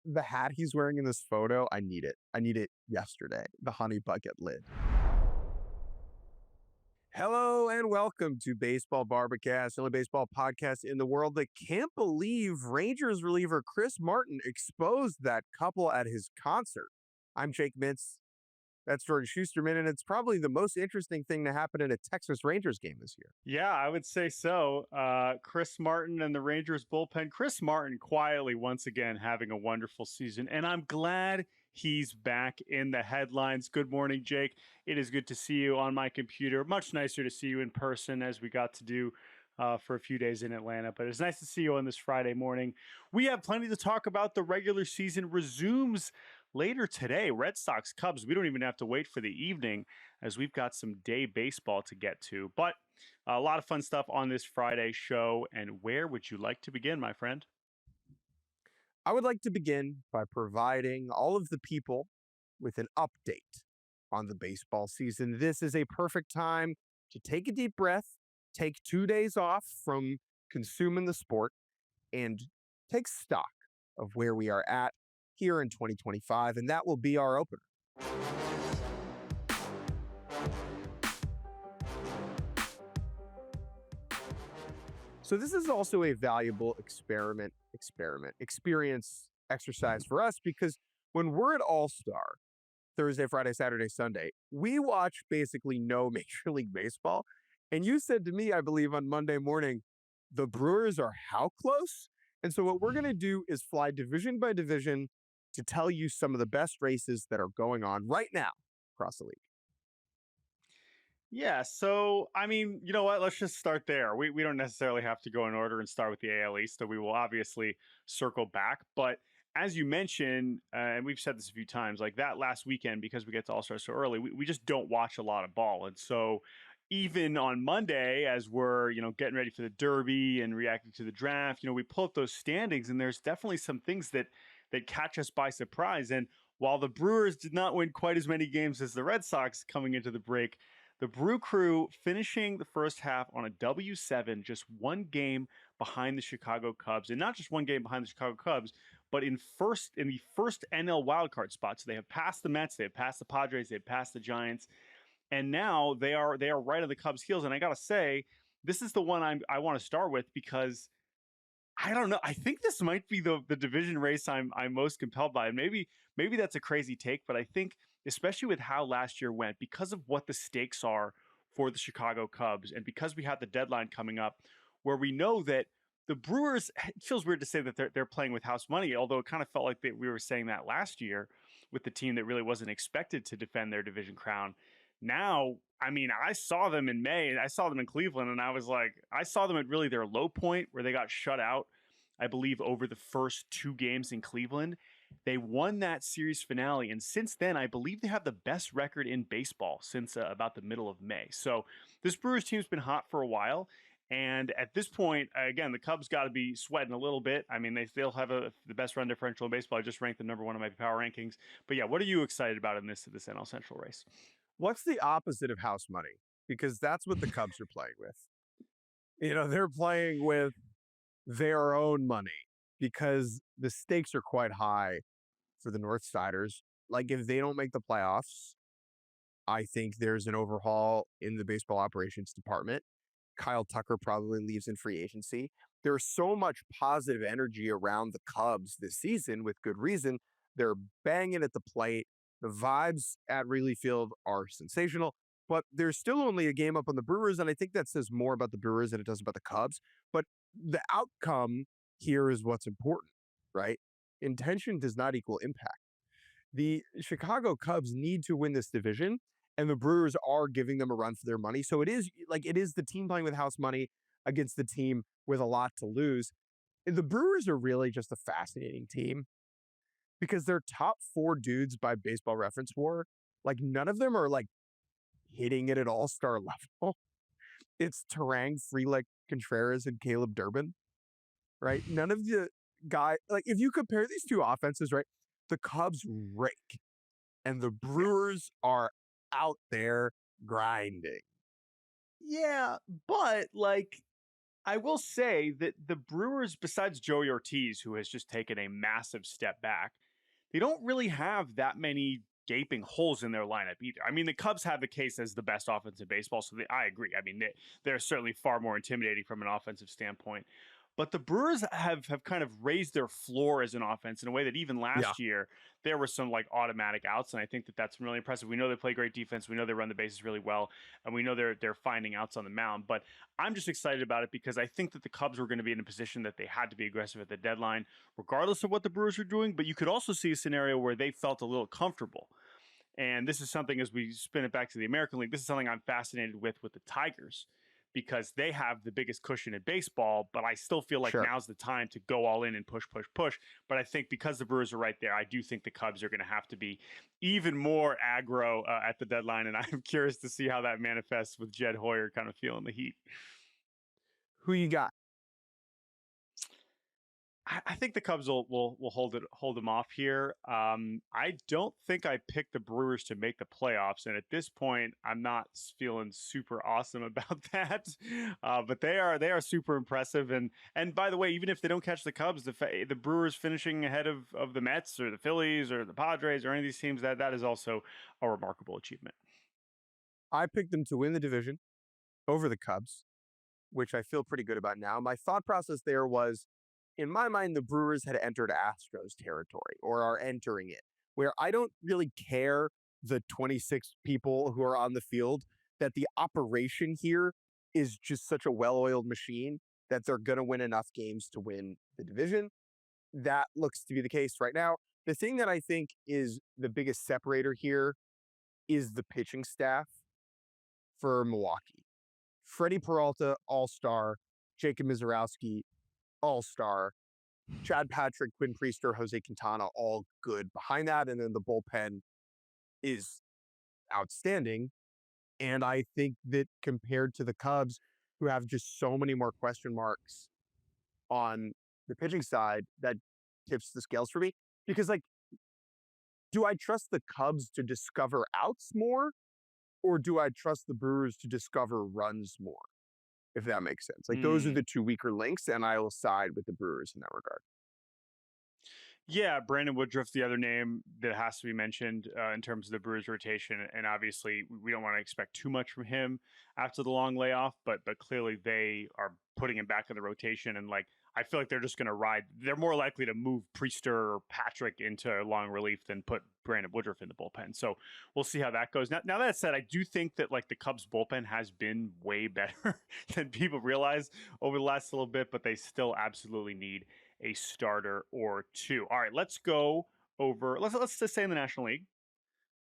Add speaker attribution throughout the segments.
Speaker 1: the hat he's wearing in this photo, I need it. I need it yesterday. The honey bucket lid. Hello and welcome to Baseball Barbacast, the only baseball podcast in the world that can't believe Rangers reliever Chris Martin exposed that couple at his concert. I'm Jake Mintz. That's Jordan Schusterman, and it's probably the most interesting thing to happen in a Texas Rangers game this year.
Speaker 2: Yeah, I would say so. Chris Martin and the Rangers bullpen. Chris Martin quietly, once again, having a wonderful season, and I'm glad he's back in the headlines. Good morning, Jake. It is good to see you on my computer. Much nicer to see you in person, as we got to do for a few days in Atlanta. But it's nice to see you on this Friday morning. We have plenty to talk about. The regular season resumes later today. Red Sox, Cubs, we don't even have to wait for the evening as we've got some day baseball to get to. But a lot of fun stuff on this Friday show. And where would you like to begin, my friend?
Speaker 1: I would like to begin by providing all of the people with an update on the baseball season. This is a perfect time to take a deep breath, take 2 days off from consuming the sport, and take stock of where we are at here in 2025, and that will be our opener. So this is also a valuable experience exercise for us, because when we're at All-Star, Thursday, Friday, Saturday, Sunday, we watch basically no Major League Baseball. And you said to me, I believe on Monday morning, the Brewers are how close? And so what we're going to do is fly division by division to tell you some of the best races that are going on right now across the league.
Speaker 2: Yeah, so I mean, you know what? Let's just start there. We don't necessarily have to go in order and start with the AL East, so we will obviously circle back. But as you mentioned, and we've said this a few times, like that last weekend, because we get to All Star so early, we just don't watch a lot of ball. And so even on Monday, as we're, getting ready for the Derby and reacting to the draft, we pull up those standings, and there's definitely some things that catch us by surprise. And while the Brewers did not win quite as many games as the Red Sox coming into the break, the Brew Crew finishing the first half on a W7, just one game behind the Chicago Cubs, and not just one game behind the Chicago Cubs, but in the first NL wildcard spot. So they have passed the Mets, they have passed the Padres, they have passed the Giants, and now they are right on the Cubs' heels. And I gotta say, this is the one I want to start with, because I don't know. I think this might be the division race I'm most compelled by. And maybe that's a crazy take, but I think, especially with how last year went, because of what the stakes are for the Chicago Cubs, and because we have the deadline coming up, where we know that the Brewers, it feels weird to say that they're playing with house money, although it kind of felt like we were saying that last year with the team that really wasn't expected to defend their division crown. Now, I mean, I saw them in May, I saw them in Cleveland, and I was like, I saw them at really their low point where they got shut out, I believe, over the first two games in Cleveland. They won that series finale, and since then, I believe they have the best record in baseball since about the middle of May. So this Brewers team's been hot for a while, and at this point, again, the Cubs got to be sweating a little bit. I mean, they still have the best run differential in baseball. I just ranked the number one in my power rankings. But yeah, what are you excited about in this NL Central race?
Speaker 1: What's the opposite of house money? Because that's what the Cubs are playing with. They're playing with their own money, because the stakes are quite high for the North Siders. Like, if they don't make the playoffs, I think there's an overhaul in the baseball operations department. Kyle Tucker probably leaves in free agency. There's so much positive energy around the Cubs this season, with good reason. They're banging at the plate. The vibes at Wrigley Field are sensational, but there's still only a game up on the Brewers, and I think that says more about the Brewers than it does about the Cubs. But the outcome here is what's important, right? Intention does not equal impact. The Chicago Cubs need to win this division, and the Brewers are giving them a run for their money. So it is the team playing with house money against the team with a lot to lose. The Brewers are really just a fascinating team, because their top four dudes by Baseball Reference WAR, like, none of them are like hitting it at all-star level. It's Terang, Frelick, Contreras, and Caleb Durbin, right? None of the guy, like, if you compare these two offenses, right, the Cubs rake, and the Brewers are out there grinding.
Speaker 2: Yeah, but like, I will say that the Brewers, besides Joey Ortiz, who has just taken a massive step back, they don't really have that many gaping holes in their lineup either. I mean, the Cubs have the case as the best offense in baseball, so I agree. I mean, they're certainly far more intimidating from an offensive standpoint. But the Brewers have kind of raised their floor as an offense in a way that even
Speaker 1: Yeah.
Speaker 2: last year there were some like automatic outs, and I think that that's really impressive. We know they play great defense, we know they run the bases really well, and we know they're finding outs on the mound. But I'm just excited about it because I think that the Cubs were going to be in a position that they had to be aggressive at the deadline, regardless of what the Brewers were doing. But you could also see a scenario where they felt a little comfortable. And this is something, as we spin it back to the American League, this is something I'm fascinated with the Tigers because they have the biggest cushion in baseball, but I still feel like
Speaker 1: Sure.
Speaker 2: now's the time to go all in and push, push, push. But I think because the Brewers are right there, I do think the Cubs are going to have to be even more aggro at the deadline. And I'm curious to see how that manifests with Jed Hoyer kind of feeling the heat.
Speaker 1: Who you got?
Speaker 2: I think the Cubs will hold them off here. I don't think I picked the Brewers to make the playoffs, and at this point, I'm not feeling super awesome about that. But they are super impressive. And by the way, even if they don't catch the Cubs, the Brewers finishing ahead of the Mets or the Phillies or the Padres or any of these teams, that is also a remarkable achievement.
Speaker 1: I picked them to win the division over the Cubs, which I feel pretty good about now. My thought process there was, in my mind, the Brewers had entered Astros territory or are entering it, where I don't really care the 26 people who are on the field, that the operation here is just such a well-oiled machine that they're going to win enough games to win the division. That looks to be the case right now. The thing that I think is the biggest separator here is the pitching staff for Milwaukee. Freddie Peralta, all-star. Jacob Mizorowski, all-star. Chad Patrick, Quinn Priester, Jose Quintana, all good behind that. And then the bullpen is outstanding. And I think that compared to the Cubs, who have just so many more question marks on the pitching side, that tips the scales for me. Because, like, do I trust the Cubs to discover outs more? Or do I trust the Brewers to discover runs more? If that makes sense. Like, those are
Speaker 2: Mm.
Speaker 1: the two weaker links, and I will side with the Brewers in that regard.
Speaker 2: Yeah, Brandon Woodruff's the other name that has to be mentioned in terms of the Brewers rotation, and obviously we don't want to expect too much from him after the long layoff, but clearly they are putting him back in the rotation, and like I feel like they're just going to ride. They're more likely to move Priester or Patrick into long relief than put Brandon Woodruff in the bullpen. So we'll see how that goes. Now that said, I do think that like the Cubs bullpen has been way better than people realize over the last little bit, but they still absolutely need a starter or two. All right, let's go over. Let's just say in the National League.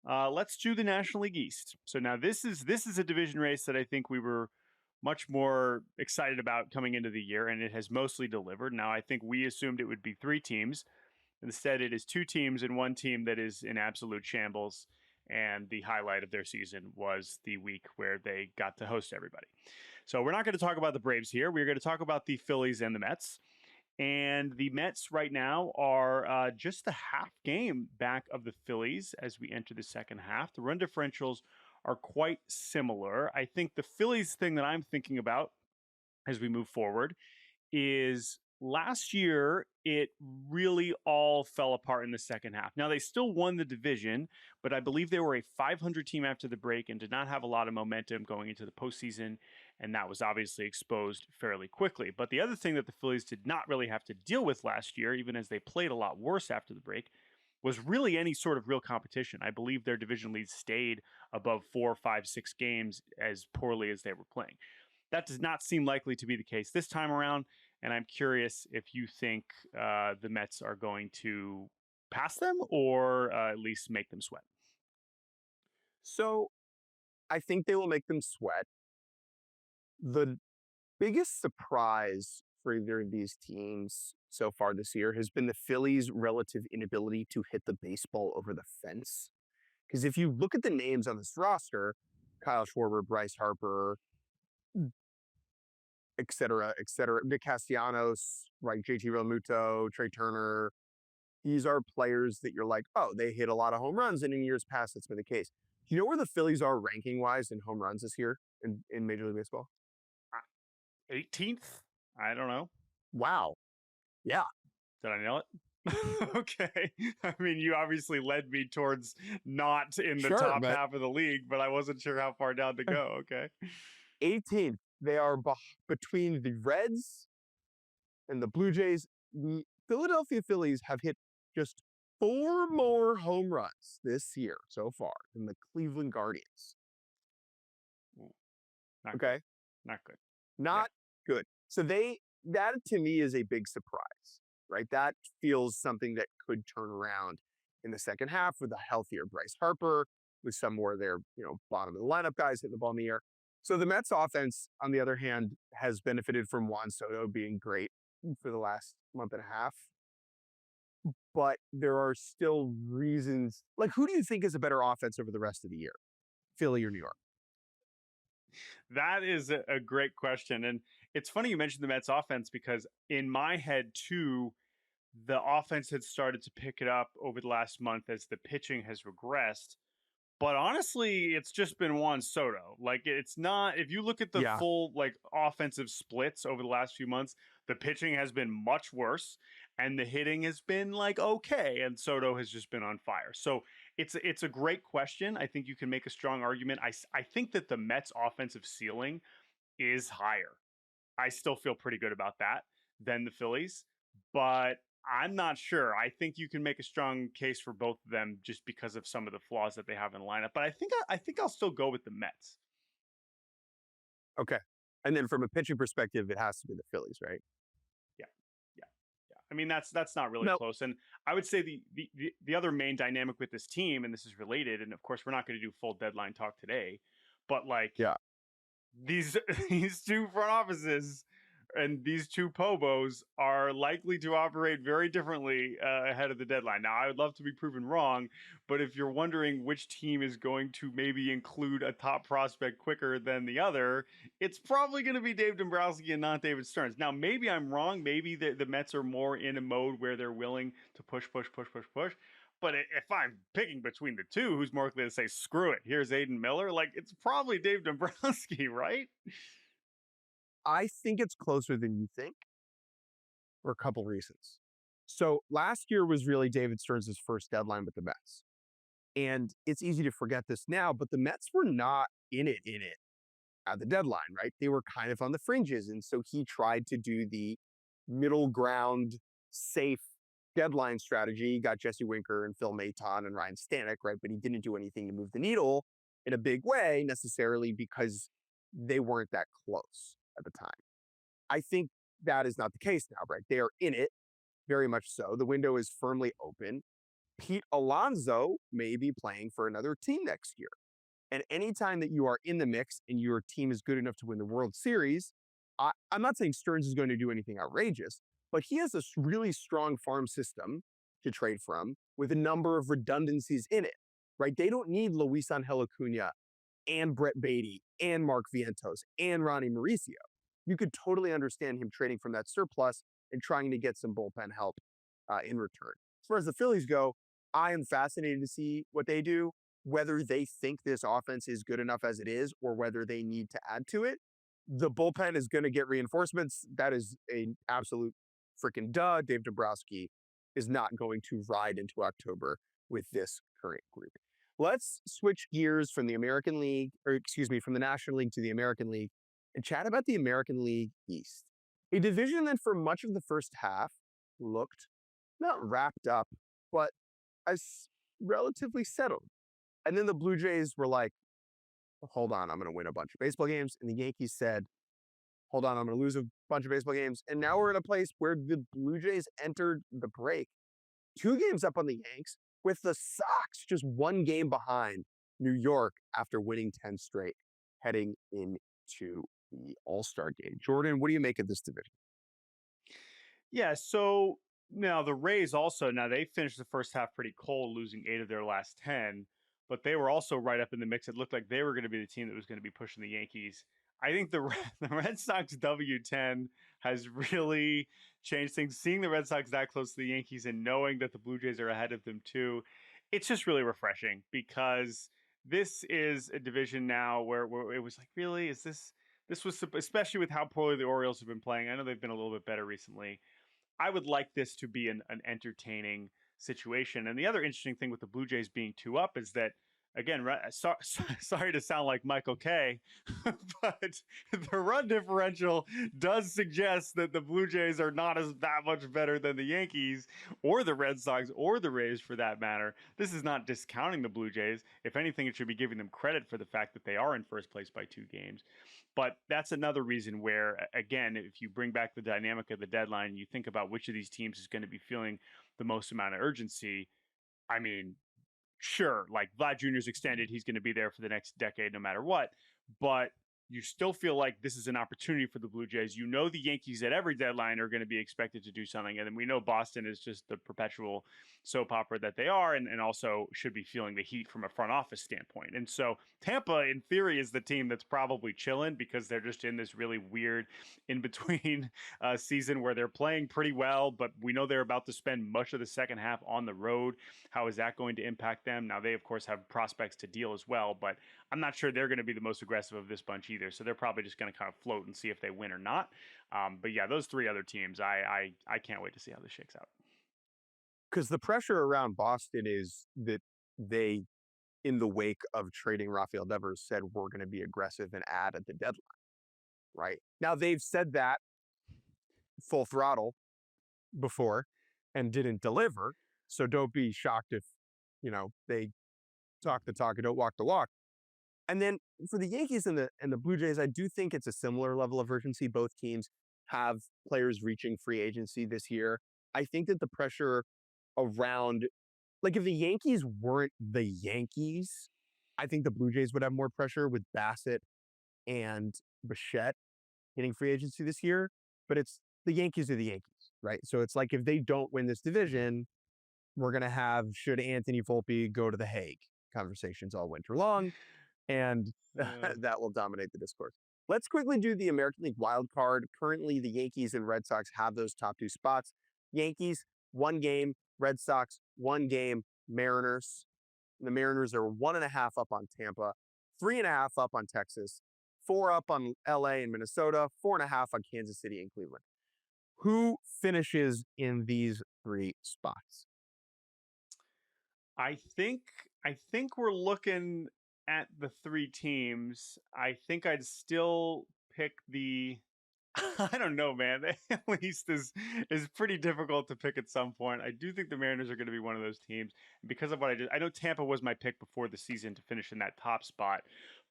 Speaker 2: Let's do the National League East. So now this is a division race that I think we were much more excited about coming into the year, and it has mostly delivered. Now I think we assumed it would be three teams. Instead, it is two teams and one team that is in absolute shambles. And the highlight of their season was the week where they got to host everybody. So we're not going to talk about the Braves here. We're going to talk about the Phillies and the Mets. And the Mets right now are just a half game back of the Phillies as we enter the second half. The run differentials are quite similar. I think the Phillies thing that I'm thinking about as we move forward is last year it really all fell apart in the second half. Now they still won the division, but I believe they were a 500 team after the break and did not have a lot of momentum going into the postseason, and that was obviously exposed fairly quickly. But the other thing that the Phillies did not really have to deal with last year, even as they played a lot worse after the break, was really any sort of real competition. I believe their division lead stayed above 4, 5, 6 games as poorly as they were playing. That does not seem likely to be the case this time around. And I'm curious if you think the Mets are going to pass them or at least make them sweat.
Speaker 1: So I think they will make them sweat. The biggest surprise for either of these teams so far this year has been the Phillies' relative inability to hit the baseball over the fence. Because if you look at the names on this roster, Kyle Schwarber, Bryce Harper, et cetera, Nick Castellanos, right, JT Realmuto, Trey Turner, these are players that you're like, oh, they hit a lot of home runs, and in years past, that's been the case. Do you know where the Phillies are ranking-wise in home runs this year in Major League Baseball?
Speaker 2: 18th? I don't know.
Speaker 1: Wow. Yeah.
Speaker 2: Did I nail it? Okay. I mean, you obviously led me towards not in the
Speaker 1: Sure,
Speaker 2: top
Speaker 1: but
Speaker 2: half of the league, but I wasn't sure how far down to go. Okay.
Speaker 1: 18th. They are between the Reds and the Blue Jays. The Philadelphia Phillies have hit just 4 more home runs this year so far than the Cleveland Guardians.
Speaker 2: Ooh, not good.
Speaker 1: Okay.
Speaker 2: Not good. Yeah.
Speaker 1: Not good. So that to me is a big surprise, right? That feels something that could turn around in the second half with a healthier Bryce Harper, with some more of their, bottom of the lineup guys hitting the ball in the air. So the Mets offense, on the other hand, has benefited from Juan Soto being great for the last month and a half. But there are still reasons. Like, who do you think is a better offense over the rest of the year? Philly or New York?
Speaker 2: That is a great question. And it's funny you mentioned the Mets offense because in my head, too, the offense had started to pick it up over the last month as the pitching has regressed. But honestly, it's just been Juan Soto. Like, it's not, if you look at the
Speaker 1: Yeah.
Speaker 2: full like offensive splits over the last few months, the pitching has been much worse and the hitting has been like okay. And Soto has just been on fire. So it's a great question. I think you can make a strong argument. I think that the Mets offensive ceiling is higher. I still feel pretty good about that than the Phillies, but I'm not sure. I think you can make a strong case for both of them just because of some of the flaws that they have in the lineup. But I think I'll still go with the Mets.
Speaker 1: Okay. And then from a pitching perspective, it has to be the Phillies, right?
Speaker 2: Yeah, yeah, yeah. I mean that's not really
Speaker 1: No.
Speaker 2: close. And I would say the other main dynamic with this team, and this is related, and of course we're not going to do full deadline talk today, but like
Speaker 1: Yeah.
Speaker 2: these these two front offices and these two Pobos are likely to operate very differently ahead of the deadline. Now, I would love to be proven wrong, but if you're wondering which team is going to maybe include a top prospect quicker than the other, it's probably going to be Dave Dombrowski and not David Stearns. Now, maybe I'm wrong. Maybe the Mets are more in a mode where they're willing to push. But if I'm picking between the two, who's more likely to say, screw it, here's Aiden Miller? Like, it's probably Dave Dombrowski, right?
Speaker 1: I think it's closer than you think for a couple reasons. So last year was really David Stearns' first deadline with the Mets. And it's easy to forget this now, but the Mets were not in it at the deadline, right? They were kind of on the fringes. And so he tried to do the middle ground, safe deadline strategy. He got Jesse Winker and Phil Maton and Ryan Stanek, right? But he didn't do anything to move the needle in a big way necessarily because they weren't that close at the time. I think that is not the case now, right? They are in it, very much so. The window is firmly open. Pete Alonso may be playing for another team next year. And anytime that you are in the mix and your team is good enough to win the World Series, I'm not saying Stearns is going to do anything outrageous, but he has a really strong farm system to trade from with a number of redundancies in it, right? They don't need Luis Angel Acuna and Brett Beatty and Mark Vientos and Ronnie Mauricio. You could totally understand him trading from that surplus and trying to get some bullpen help in return. As far as the Phillies go, I am fascinated to see what they do, whether they think this offense is good enough as it is or whether they need to add to it. The bullpen is going to get reinforcements. That is an absolute freaking duh. Dave Dombrowski is not going to ride into October with this current group. Let's switch gears from the American League, or excuse me, from the National League to the American League and chat about the American League East. A division that for much of the first half looked not wrapped up, but as relatively settled. And then the Blue Jays were like, hold on, I'm going to win a bunch of baseball games. And the Yankees said, hold on, I'm going to lose a bunch of baseball games. And now we're in a place where the Blue Jays entered the break 2 games up on the Yanks, with the Sox just 1 game behind New York after winning 10 straight, heading into the All-Star game. Jordan, what do you make of this division?
Speaker 2: Yeah, so now the Rays also, now they finished the first half pretty cold, losing 8 of their last 10, but they were also right up in the mix. It looked like they were going to be the team that was going to be pushing the Yankees. I think the Red Sox W10 has really changed things. Seeing the Red Sox that close to the Yankees and knowing that the Blue Jays are ahead of them too, it's just really refreshing because this is a division now where it was like, really, is this This was especially with how poorly the Orioles have been playing. I know they've been a little bit better recently. I would like this to be an entertaining situation. And the other interesting thing with the Blue Jays being 2 up is that, again, sorry to sound like Michael K, but the run differential does suggest that the Blue Jays are not as that much better than the Yankees or the Red Sox or the Rays for that matter. This is not discounting the Blue Jays. If anything, it should be giving them credit for the fact that they are in first place by 2 games. But that's another reason where, again, if you bring back the dynamic of the deadline, you think about which of these teams is going to be feeling the most amount of urgency. I mean, sure, like Vlad Jr.'s extended, he's going to be there for the next decade no matter what. But you still feel like this is an opportunity for the Blue Jays. You know the Yankees at every deadline are going to be expected to do something. And then we know Boston is just the perpetual soap opera that they are, and also should be feeling the heat from a front office standpoint. And so Tampa, in theory, is the team that's probably chilling because they're just in this really weird in-between season where they're playing pretty well, but we know they're about to spend much of the second half on the road. How is that going to impact them? Now, they, of course, have prospects to deal as well, but I'm not sure they're going to be the most aggressive of this bunch either. So they're probably just going to kind of float and see if they win or not. But yeah, those 3 other teams, I can't wait to see how this shakes out.
Speaker 1: Because the pressure around Boston is that they, in the wake of trading Rafael Devers, said we're going to be aggressive and add at the deadline. Right now, they've said that full throttle before and didn't deliver. So don't be shocked if they talk the talk and don't walk the walk. And then for the Yankees and the Blue Jays, I do think it's a similar level of urgency. Both teams have players reaching free agency this year. I think that the pressure around, like if the Yankees weren't the Yankees, I think the Blue Jays would have more pressure with Bassett and Bichette hitting free agency this year. But it's the Yankees are the Yankees, right? So it's like if they don't win this division, we're going to have should Anthony Volpe go to The Hague conversations all winter long. And that will dominate the discourse. Let's quickly do the American League wild card. Currently, the Yankees and Red Sox have those top 2 spots. Yankees, 1 game. Red Sox, 1 game. Mariners. The Mariners are 1.5 up on Tampa, 3.5 up on Texas, 4 up on LA and Minnesota, 4.5 on Kansas City and Cleveland. Who finishes in these 3 spots?
Speaker 2: I think we're looking at the 3 teams. I think I'd still pick the I don't know, man. The AL East is pretty difficult to pick at some point. I do think the Mariners are going to be one of those teams because of what I did. I know Tampa was my pick before the season to finish in that top spot,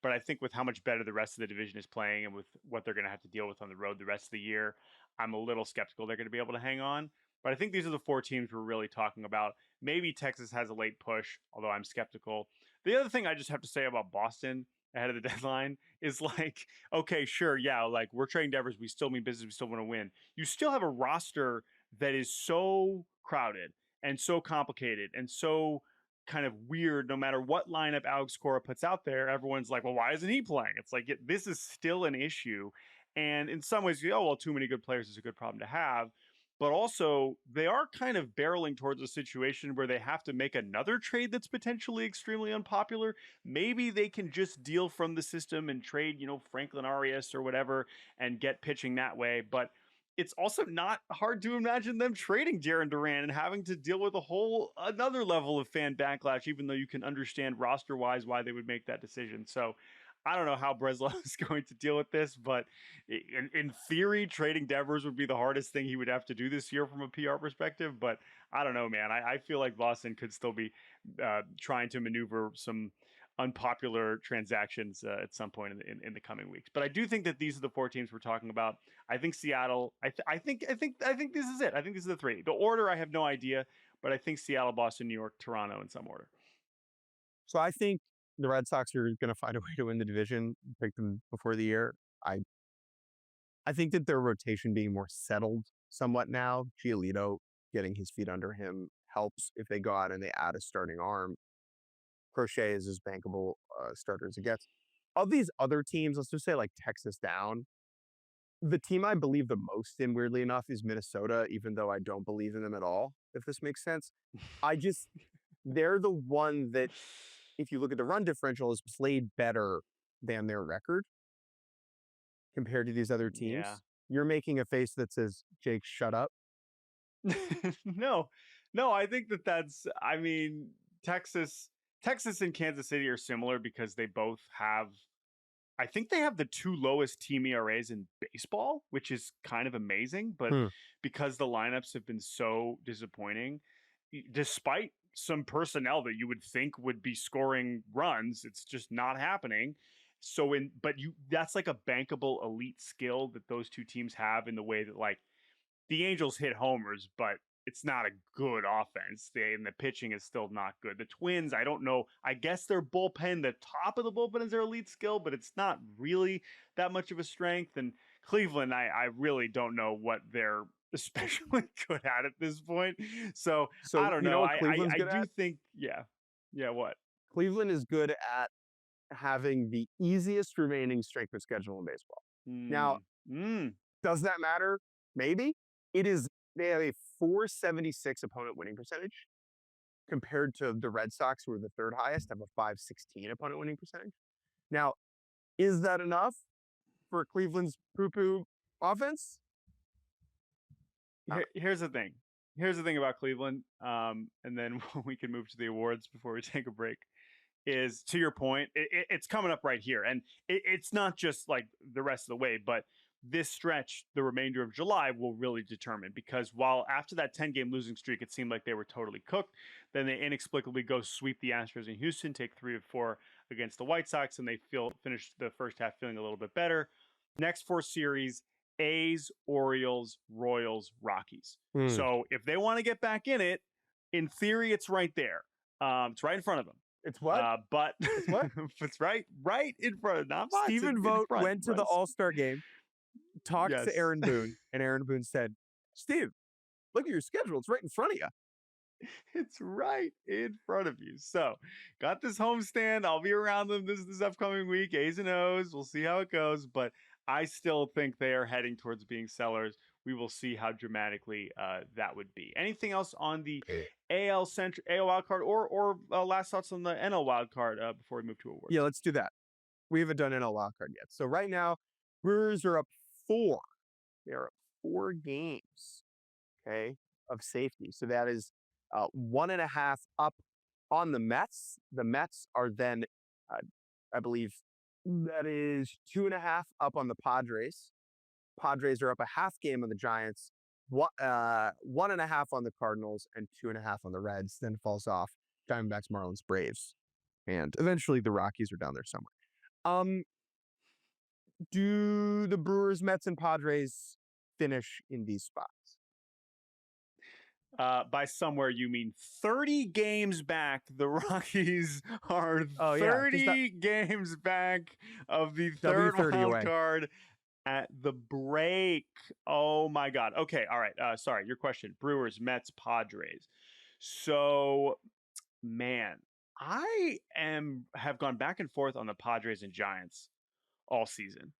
Speaker 2: but I think with how much better the rest of the division is playing and with what they're going to have to deal with on the road the rest of the year, I'm a little skeptical they're going to be able to hang on. But I think these are the 4 teams we're really talking about. Maybe Texas has a late push, although I'm skeptical. The other thing I just have to say about Boston ahead of the deadline is like, okay, sure, yeah, like we're trading Devers, we still mean business, we still want to win. You still have a roster that is so crowded and so complicated and so kind of weird. No matter what lineup Alex Cora puts out there, everyone's like, well, why isn't he playing? It's like this is still an issue. And in some ways, oh, well, too many good players is a good problem to have. But also, they are kind of barreling towards a situation where they have to make another trade that's potentially extremely unpopular. Maybe they can just deal from the system and trade, Franklin Arias or whatever and get pitching that way. But it's also not hard to imagine them trading Jarren Duran and having to deal with another level of fan backlash, even though you can understand roster wise why they would make that decision. So I don't know how Breslow is going to deal with this, but in theory, trading Devers would be the hardest thing he would have to do this year from a PR perspective. But I don't know, man. I feel like Boston could still be trying to maneuver some unpopular transactions at some point in the coming weeks. But I do think that these are the 4 teams we're talking about. I think Seattle. I think this is it. I think these are the 3. The order I have no idea, but I think Seattle, Boston, New York, Toronto in some order.
Speaker 1: So I think the Red Sox are going to find a way to win the division. Pick them before the year. I think that their rotation being more settled somewhat now. Giolito getting his feet under him helps if they go out and they add a starting arm. Crochet is as bankable starter as it gets. Of these other teams, let's just say like Texas down, the team I believe the most in, weirdly enough, is Minnesota, even though I don't believe in them at all, if this makes sense. They're the one that, if you look at the run differential, has played better than their record compared to these other
Speaker 2: Yeah.
Speaker 1: teams? You're making a face that says, Jake, shut up.
Speaker 2: No, no, I think I mean, Texas, Texas and Kansas City are similar because they both have, I think they have the two lowest team ERAs in baseball, which is kind of amazing. But
Speaker 1: Hmm.
Speaker 2: because the lineups have been so disappointing, despite some personnel that you would think would be scoring runs, it's just not happening. But that's like a bankable elite skill that those two teams have in the way that like the Angels hit homers, but it's not a good offense. And the pitching is still not good. The Twins, I don't know. I guess their bullpen, the top of the bullpen is their elite skill, but it's not really that much of a strength. And Cleveland, I really don't know what they're especially good at this point. So I
Speaker 1: So
Speaker 2: don't
Speaker 1: you know
Speaker 2: know.
Speaker 1: what Cleveland's
Speaker 2: I
Speaker 1: good
Speaker 2: do
Speaker 1: at?
Speaker 2: think, yeah. Yeah, what?
Speaker 1: Cleveland is good at having the easiest remaining strength of schedule in baseball. Now,
Speaker 2: Mm, mm.
Speaker 1: does that matter? Maybe. They have a 476 opponent winning percentage compared to the Red Sox, who are the third highest, have a 516 opponent winning percentage. Now, is that enough for Cleveland's poo-poo offense?
Speaker 2: Here's the thing. Here's the thing about Cleveland. And then we can move to the awards before we take a break. Is to your point, it's coming up right here. And it's not just like the rest of the way, but this stretch, the remainder of July, will really determine. Because while after that 10-game losing streak, it seemed like they were totally cooked, then they inexplicably go sweep the Astros in Houston, take 3 of 4 against the White Sox, and they finish the first half feeling a little bit better. Next 4 series, A's, Orioles, Royals, Rockies.
Speaker 1: Hmm.
Speaker 2: So if they want to get back in it, in theory, it's right there. It's right in front of them.
Speaker 1: It's what?
Speaker 2: But
Speaker 1: It's what?
Speaker 2: it's right in front of not much.
Speaker 1: Stephen Vogt went to the All-Star game, talked
Speaker 2: Yes.
Speaker 1: to Aaron Boone, and Aaron Boone said, Steve, look at your schedule. It's right in front of you.
Speaker 2: It's right in front of you. So, got this homestand. I'll be around them this upcoming week. A's and O's. We'll see how it goes. But I still think they are heading towards being sellers. We will see how dramatically that would be. Anything else on the AL wild card or last thoughts on the NL wild card before we move to awards?
Speaker 1: Yeah, let's do that. We haven't done NL wild card yet. So right now, Brewers are up 4. They are up 4 games, okay, of safety. So that is 1.5 up on the Mets. The Mets are then, I believe, that is 2.5 up on the Padres. Padres are up a half game on the Giants, 1.5 on the Cardinals, and 2.5 on the Reds. Then falls off Diamondbacks, Marlins, Braves, and eventually the Rockies are down there somewhere. Do the Brewers, Mets, and Padres finish in these spots?
Speaker 2: By somewhere, you mean 30 games back. The Rockies are 30 games back of the third wild card at the break. Oh my God. Okay. All right. Sorry. Your question. Brewers, Mets, Padres. So, man, have gone back and forth on the Padres and Giants all season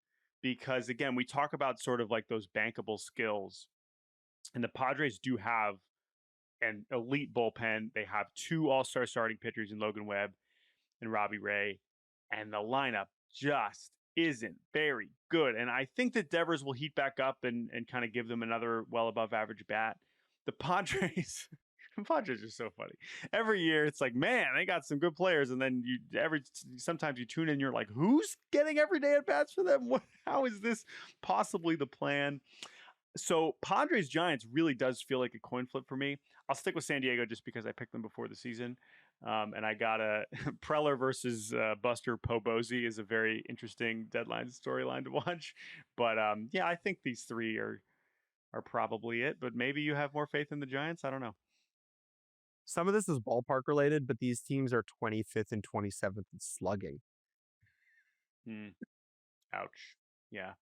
Speaker 2: because, again, we talk about sort of like those bankable skills, and the Padres do have an elite bullpen. They have 2 all-star starting pitchers in Logan Webb and Robbie Ray, and the lineup just isn't very good. And I think that Devers will heat back up and kind of give them another well above average bat. The Padres, the Padres are so funny. Every year it's like, man, they got some good players, and then sometimes you tune in, you're like, who's getting every day at bats for them? How is this possibly the plan? So Padres Giants really does feel like a coin flip for me. I'll stick with San Diego just because I picked them before the season. And I got a Preller versus Buster Posey is a very interesting deadline storyline to watch. But yeah, I think these 3 are probably it. But maybe you have more faith in the Giants. I don't know.
Speaker 1: Some of this is ballpark related, but these teams are 25th and 27th in slugging.
Speaker 2: Ouch. Yeah.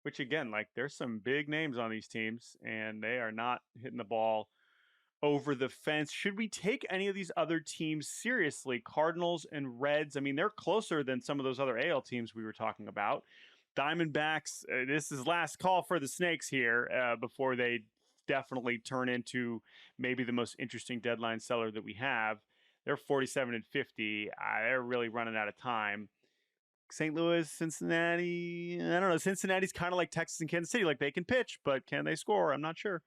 Speaker 2: Which again, like there's some big names on these teams and they are not hitting the ball over the fence. Should we take any of these other teams seriously? Cardinals and Reds. I mean, they're closer than some of those other AL teams we were talking about. Diamondbacks, this is last call for the Snakes here before they definitely turn into maybe the most interesting deadline seller that we have. They're 47 and 50. They're really running out of time. St. Louis, Cincinnati. I don't know. Cincinnati's kind of like Texas and Kansas City. Like they can pitch, but can they score? I'm not sure.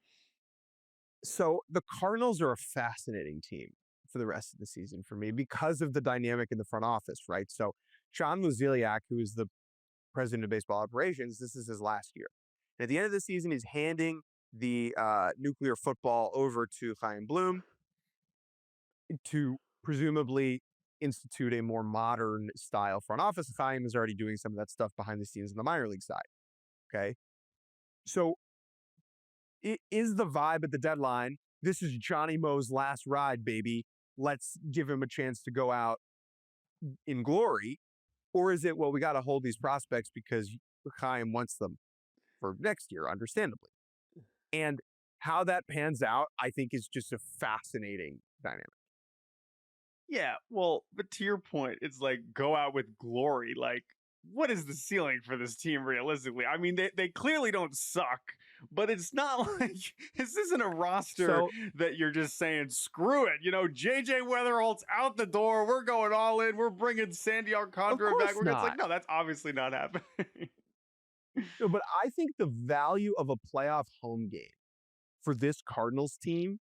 Speaker 1: So the Cardinals are a fascinating team for the rest of the season for me because of the dynamic in the front office, right? So John Mozeliak, who is the president of baseball operations, this is his last year. And at the end of the season, he's handing the nuclear football over to Chaim Bloom to presumably institute a more modern style front office. Chaim is already doing some of that stuff behind the scenes on the minor league side. Okay. So it is the vibe at the deadline. This is Johnny Moe's last ride, baby. Let's give him a chance to go out in glory. Or is it, well, we got to hold these prospects because Chaim wants them for next year, understandably. And how that pans out, I think, is just a fascinating dynamic.
Speaker 2: Yeah, well, but to your point, it's like go out with glory. Like, what is the ceiling for this team realistically? I mean, they clearly don't suck, but it's not like this isn't a roster that you're just saying, screw it. You know, JJ Weatherholt's out the door. We're going all in. We're bringing Sandy Alcantara back. It's like, no, that's obviously not happening.
Speaker 1: No, but I think the value of a playoff home game for this Cardinals team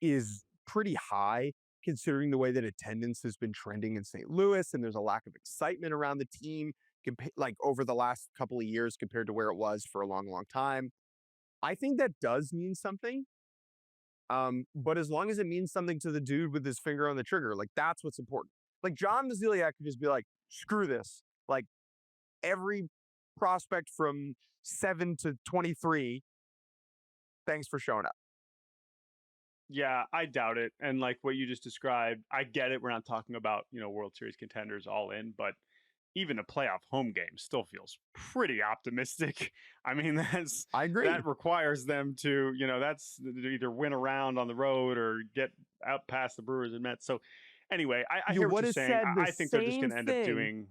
Speaker 1: is pretty high, considering the way that attendance has been trending in St. Louis, and there's a lack of excitement around the team, like over the last couple of years compared to where it was for a long, long time. I think that does mean something. But as long as it means something to the dude with his finger on the trigger, like that's what's important. Like John Mozeliak could just be like, screw this. Like every prospect from 7 to 23, thanks for showing up.
Speaker 2: Yeah, I doubt it. And like what you just described, I get it. We're not talking about, World Series contenders all in, but even a playoff home game still feels pretty optimistic. I mean,
Speaker 1: I agree.
Speaker 2: That requires them to, that's to either win a round on the road or get out past the Brewers and Mets. So anyway, I hear what you're saying. I think they're just going to end up doing,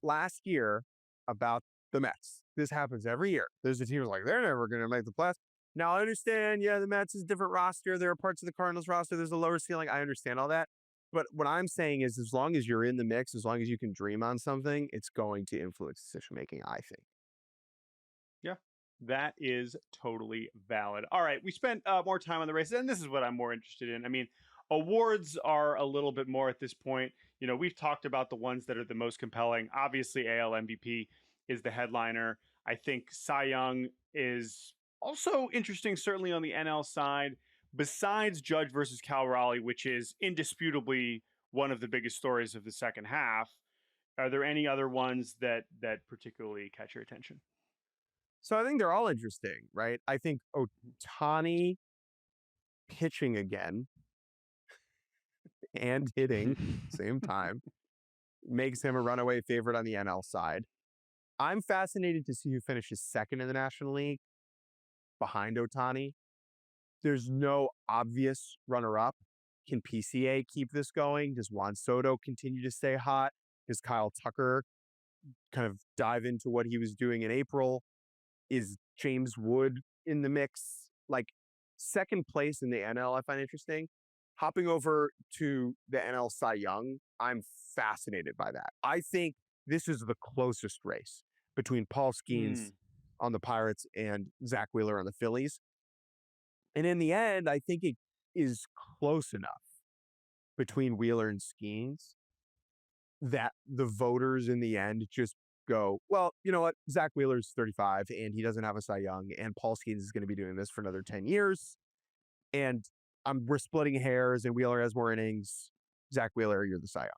Speaker 1: last year about the Mets. This happens every year. There's a team who's like, they're never going to make the playoffs. Now, I understand, the Mets is a different roster. There are parts of the Cardinals roster. There's a lower ceiling. I understand all that. But what I'm saying is as long as you're in the mix, as long as you can dream on something, it's going to influence decision-making, I think.
Speaker 2: Yeah, that is totally valid. All right, we spent more time on the races, and this is what I'm more interested in. I mean, awards are a little bit more at this point. We've talked about the ones that are the most compelling. Obviously, AL MVP is the headliner. I think Cy Young is also interesting, certainly on the NL side, besides Judge versus Cal Raleigh, which is indisputably one of the biggest stories of the second half. Are there any other ones that particularly catch your attention?
Speaker 1: So I think they're all interesting, right? I think Ohtani pitching again and hitting same time makes him a runaway favorite on the NL side. I'm fascinated to see who finishes second in the National League behind Ohtani. There's no obvious runner-up. Can PCA keep this going? Does Juan Soto continue to stay hot? Does Kyle Tucker kind of dive into what he was doing in April? Is James Wood in the mix? Like second place in the NL, I find interesting. Hopping over to the NL Cy Young, I'm fascinated by that. I think this is the closest race between Paul Skeens on the Pirates and Zach Wheeler on the Phillies. And in the end, I think it is close enough between Wheeler and Skeens that the voters in the end just go, well, you know what? Zach Wheeler's 35 and he doesn't have a Cy Young, and Paul Skeens is going to be doing this for another 10 years. And we're splitting hairs, and Wheeler has more innings. Zach Wheeler, you're the Cy Young.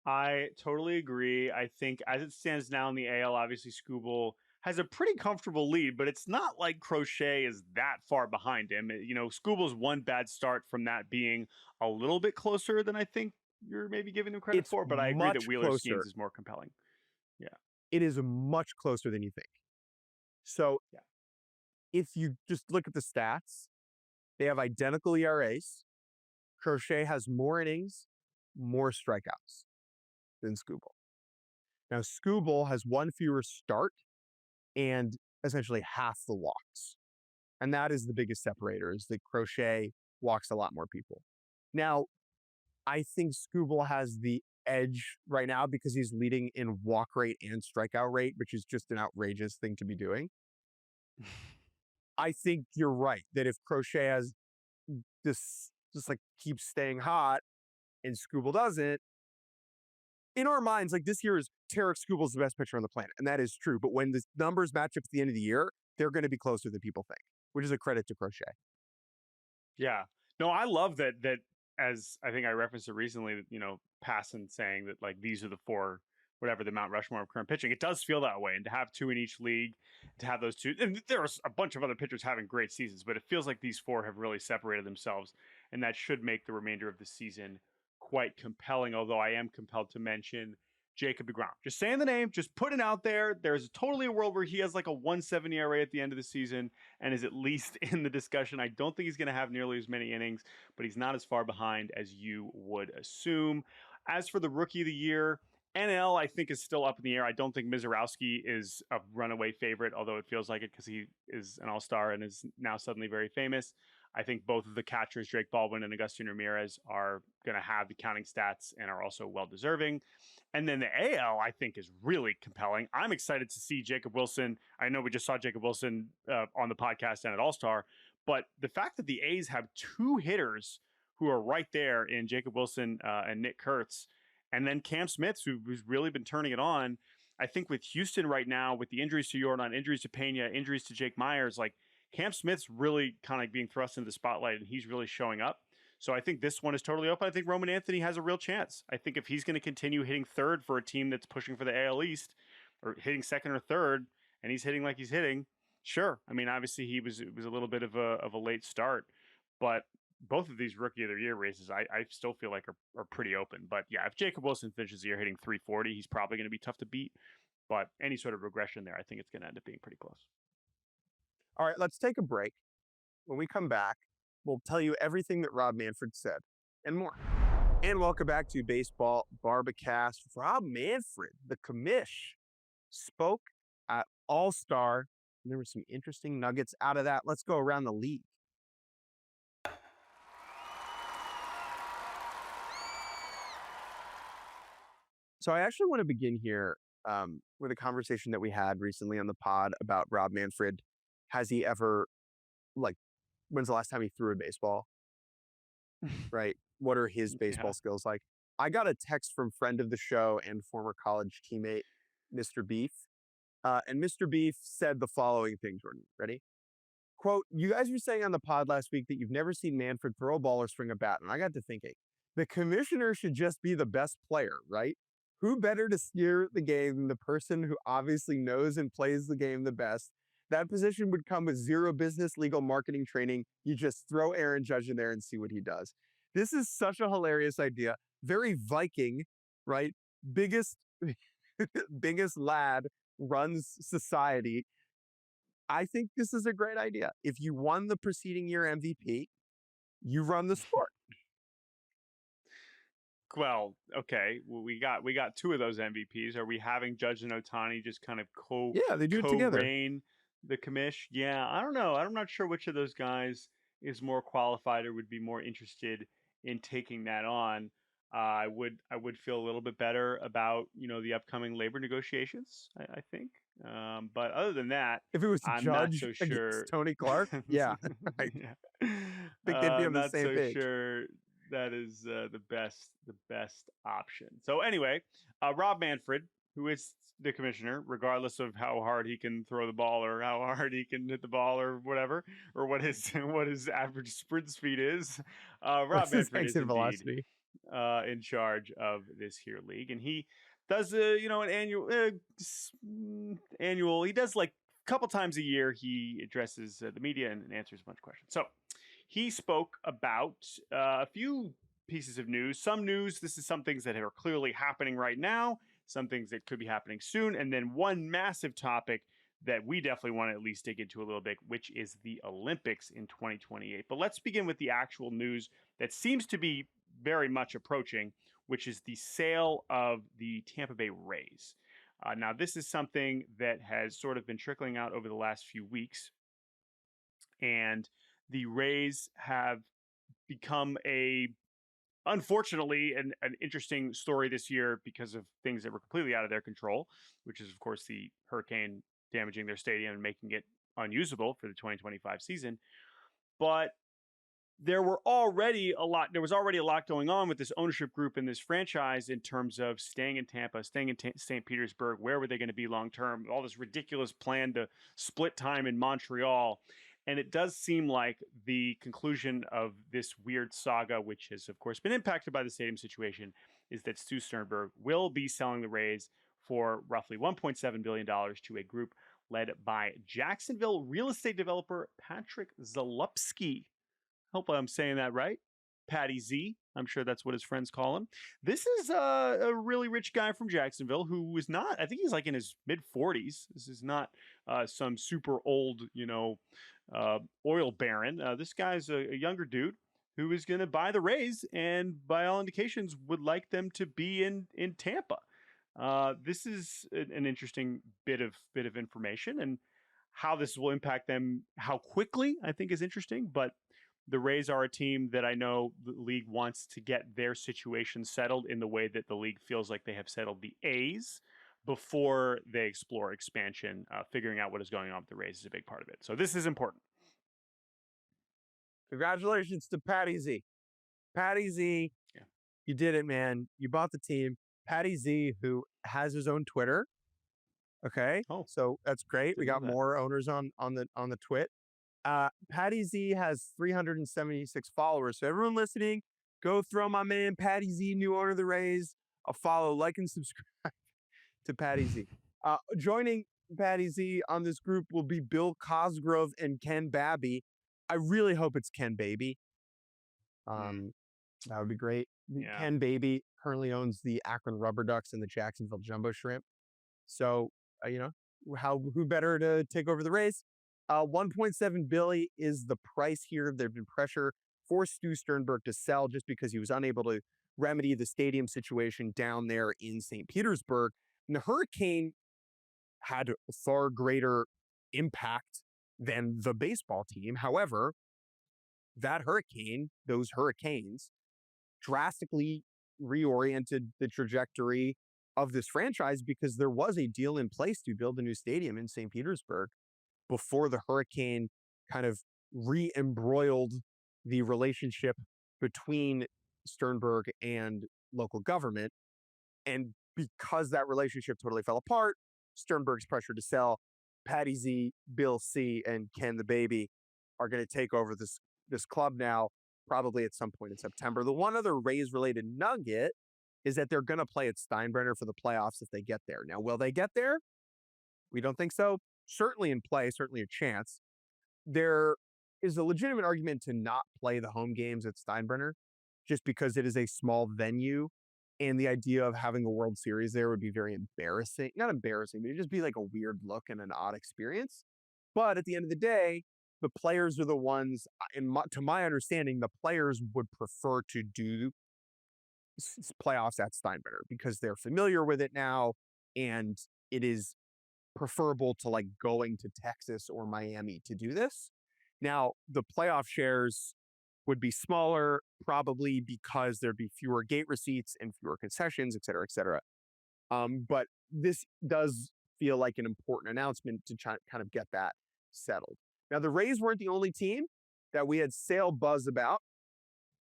Speaker 2: I totally agree. I think as it stands now in the AL, obviously Skubal has a pretty comfortable lead, but it's not like Crochet is that far behind him. Skubal's one bad start from that being a little bit closer than I think you're maybe giving him credit for, but I agree that Wheeler Skeens is more compelling. Yeah.
Speaker 1: It is much closer than you think. So if you just look at the stats, they have identical ERAs. Crochet has more innings, more strikeouts than Skubal. Now, Skubal has one fewer start and essentially half the walks. And that is the biggest separator, is that Crochet walks a lot more people. Now, I think Skubal has the edge right now because he's leading in walk rate and strikeout rate, which is just an outrageous thing to be doing. I think you're right that if Crochet has this just like keeps staying hot and Scooble doesn't, in our minds, like this year is Tarek Scooble's the best pitcher on the planet, and that is true. But when the numbers match up at the end of the year, they're going to be closer than people think, which is a credit to Crochet.
Speaker 2: Yeah. No, I love that. As I think I referenced it recently, Passan saying that like these are the four, whatever the Mount Rushmore of current pitching. It does feel that way, and to have two in each league, to have those two, and there's a bunch of other pitchers having great seasons, but it feels like these four have really separated themselves, and that should make the remainder of the season quite compelling. Although I am compelled to mention Jacob deGrom. Just saying the name, just putting it out there. There's totally a world where he has like a 170 ERA at the end of the season and is at least in the discussion. I don't think he's going to have nearly as many innings, but he's not as far behind as you would assume. As for the Rookie of the Year, NL, I think, is still up in the air. I don't think Mizorowski is a runaway favorite, although it feels like it because he is an all-star and is now suddenly very famous. I think both of the catchers, Drake Baldwin and Agustin Ramirez, are going to have the counting stats and are also well-deserving. And then the AL, I think, is really compelling. I'm excited to see Jacob Wilson. I know we just saw Jacob Wilson on the podcast and at All-Star, but the fact that the A's have two hitters who are right there in Jacob Wilson and Nick Kurtz, and then Cam Smith, who's really been turning it on. I think with Houston right now, with the injuries to Jordan, injuries to Pena, injuries to Jake Myers, like Cam Smith's really kind of being thrust into the spotlight, and he's really showing up. So I think this one is totally open. I think Roman Anthony has a real chance. I think if he's going to continue hitting third for a team that's pushing for the AL East, or hitting second or third, and he's hitting like he's hitting, sure. I mean, obviously it was a little bit of a late start, but both of these Rookie of the Year races, I still feel like are pretty open. But yeah, if Jacob Wilson finishes the year hitting 340, he's probably going to be tough to beat. But any sort of regression there, I think it's going to end up being pretty close.
Speaker 1: All right, let's take a break. When we come back, we'll tell you everything that Rob Manfred said and more. And welcome back to Baseball Barbacast. Rob Manfred, the commish, spoke at All-Star. And there were some interesting nuggets out of that. Let's go around the league. So I actually want to begin here with a conversation that we had recently on the pod about Rob Manfred. Has he ever, when's the last time he threw a baseball? Right? What are his baseball skills like? I got a text from friend of the show and former college teammate, Mr. Beef. And Mr. Beef said the following thing, Jordan. Ready? Quote, you guys were saying on the pod last week that you've never seen Manfred throw a ball or swing a bat. And I got to thinking, the commissioner should just be the best player, right? Who better to steer the game than the person who obviously knows and plays the game the best? That position would come with zero business, legal, marketing training. You just throw Aaron Judge in there and see what he does. This is such a hilarious idea. Very Viking, right? Biggest lad runs society. I think this is a great idea. If you won the preceding year MVP, you run the sport.
Speaker 2: Well, okay, we got two of those MVPs. Are we having Judge and Ohtani just kind of
Speaker 1: they do it together.
Speaker 2: Co-reign the commish? Yeah, I don't know. I'm not sure which of those guys is more qualified or would be more interested in taking that on. I would feel a little bit better about the upcoming labor negotiations. I think, but other than that,
Speaker 1: if it was
Speaker 2: I'm
Speaker 1: Judge
Speaker 2: not so sure.
Speaker 1: Tony Clark, yeah, I think they'd be on the same page.
Speaker 2: Sure that is the best option. So anyway, Rob Manfred, who is the commissioner, regardless of how hard he can throw the ball or how hard he can hit the ball or whatever, or what his average sprint speed is, Rob Manfred is indeed in charge of this here league, and he does an annual. He does like a couple times a year. He addresses the media and answers a bunch of questions. So he spoke about a few pieces of news. Some news. This is some things that are clearly happening right now. Some things that could be happening soon, and then one massive topic that we definitely want to at least dig into a little bit, which is the Olympics in 2028. But let's begin with the actual news that seems to be very much approaching, which is the sale of the Tampa Bay Rays. Now, this is something that has sort of been trickling out over the last few weeks, and the Rays have become a unfortunately, an interesting story this year because of things that were completely out of their control, which is, of course, the hurricane damaging their stadium and making it unusable for the 2025 season. But there was already a lot going on with this ownership group and this franchise in terms of staying in Tampa, staying in St. Petersburg. Where were they going to be long term? All this ridiculous plan to split time in Montreal. And it does seem like the conclusion of this weird saga, which has, of course, been impacted by the stadium situation, is that Stu Sternberg will be selling the Rays for roughly $1.7 billion to a group led by Jacksonville real estate developer Patrick Zalupski. Hope I'm saying that right. Patty Z. I'm sure that's what his friends call him. This is a really rich guy from Jacksonville who is not, I think he's like in his mid 40s. This is not some super old, oil baron. This guy's a younger dude who is going to buy the Rays and by all indications would like them to be in Tampa. This is an interesting bit of information, and how this will impact them, how quickly, I think is interesting. But the Rays are a team that I know the league wants to get their situation settled in the way that the league feels like they have settled the A's before they explore expansion. Figuring out what is going on with the Rays is a big part of it. So this is important.
Speaker 1: Congratulations to Patty Z. Patty Z, yeah. You did it, man. You bought the team. Patty Z, who has his own Twitter. Okay, so that's great. We got more owners on the twit. Patty Z has 376 followers. So everyone listening, go throw my man Patty Z, new owner of the Rays, a follow, like, and subscribe to Patty Z. Joining Patty Z on this group will be Bill Cosgrove and Ken Babby. I really hope it's Ken Baby. That would be great. Yeah. Ken Baby currently owns the Akron Rubber Ducks and the Jacksonville Jumbo Shrimp. So, who better to take over the Rays? 1.7 billion is the price here. There's been pressure for Stu Sternberg to sell just because he was unable to remedy the stadium situation down there in St. Petersburg. And the hurricane had a far greater impact than the baseball team. However, those hurricanes drastically reoriented the trajectory of this franchise because there was a deal in place to build a new stadium in St. Petersburg before the hurricane kind of re-embroiled the relationship between Sternberg and local government. And because that relationship totally fell apart, Sternberg's pressure to sell, Patty Z, Bill C, and Ken the Baby are going to take over this club now, probably at some point in September. The one other Rays-related nugget is that they're going to play at Steinbrenner for the playoffs if they get there. Now, will they get there? We don't think so. Certainly in play, certainly a chance. There is a legitimate argument to not play the home games at Steinbrenner just because it is a small venue, and the idea of having a World Series there would be very embarrassing. Not embarrassing, but it'd just be like a weird look and an odd experience. But at the end of the day, the players are the ones, to my understanding, the players would prefer to do playoffs at Steinbrenner because they're familiar with it now, and it is preferable to like going to Texas or Miami to do this. Now, the playoff shares would be smaller, probably because there'd be fewer gate receipts and fewer concessions, et cetera, et cetera. But this does feel like an important announcement to kind of get that settled. Now, the Rays weren't the only team that we had sale buzz about,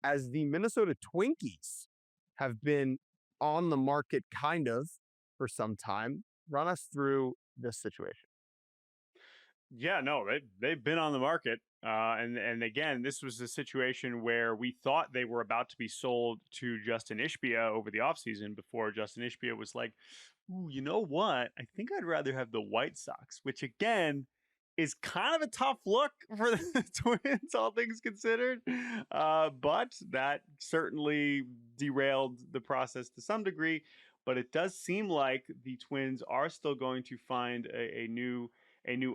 Speaker 1: as the Minnesota Twinkies have been on the market kind of for some time. Run us through this situation.
Speaker 2: Yeah, no, they've been on the market. And again, this was a situation where we thought they were about to be sold to Justin Ishbia over the offseason before Justin Ishbia was like, ooh, you know what? I think I'd rather have the White Sox, which again is kind of a tough look for the Twins, all things considered. But that certainly derailed the process to some degree. But it does seem like the Twins are still going to find a new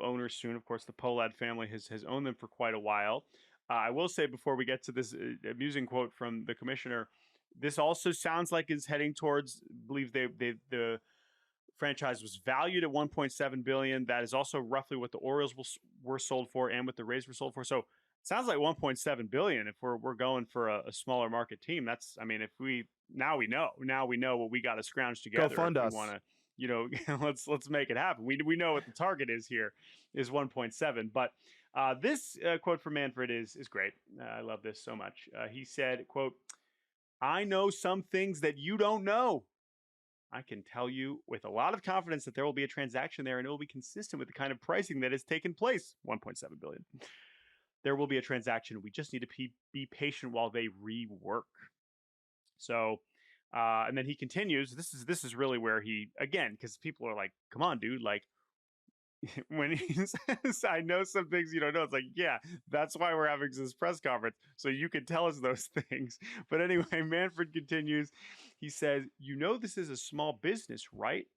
Speaker 2: owner soon. Of course, the Pohlad family has owned them for quite a while. I will say before we get to this amusing quote from the commissioner, this also sounds like is heading towards, I believe the franchise was valued at $1.7 billion. That is also roughly what the Orioles were sold for and what the Rays were sold for. So Sounds like 1.7 billion. If we're going for a smaller market team, that's, I mean, if we now we know what we got to scrounge
Speaker 1: Go
Speaker 2: together
Speaker 1: fund
Speaker 2: if we
Speaker 1: us.
Speaker 2: want to, let's make it happen. We know what the target is here is 1.7. But this quote from Manfred is great. I love this so much. He said, "Quote: I know some things that you don't know. I can tell you with a lot of confidence that there will be a transaction there and it will be consistent with the kind of pricing that has taken place. 1.7 billion. There will be a transaction. We just need to be patient while they rework." So, and then he continues. This is really where he, again, because people are like, "Come on, dude!" Like, when he says, "I know some things you don't know," it's like, yeah, that's why we're having this press conference, so you can tell us those things. But anyway, Manfred continues. He says, "This is a small business, right?"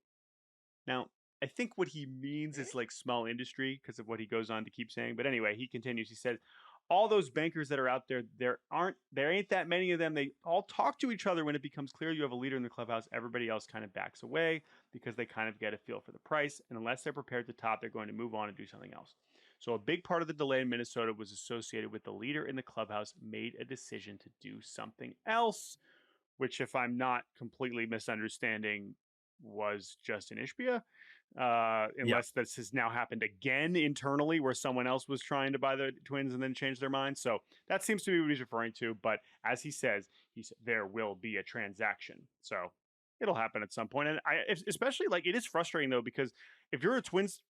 Speaker 2: Now, I think what he means is like small industry because of what he goes on to keep saying. But anyway, he continues. He says, "All those bankers that are out there, there ain't that many of them. They all talk to each other when it becomes clear you have a leader in the clubhouse. Everybody else kind of backs away because they kind of get a feel for the price. And unless they're prepared to top, they're going to move on and do something else. So a big part of the delay in Minnesota was associated with the leader in the clubhouse made a decision to do something else, which, if I'm not completely misunderstanding, was Justin Ishbia,
Speaker 1: Yep.
Speaker 2: unless this has now happened again internally where someone else was trying to buy the Twins and then change their mind. So that seems to be what he's referring to. But as he said, there will be a transaction. So it'll happen at some point. And especially, like, it is frustrating though, because if you're a Twins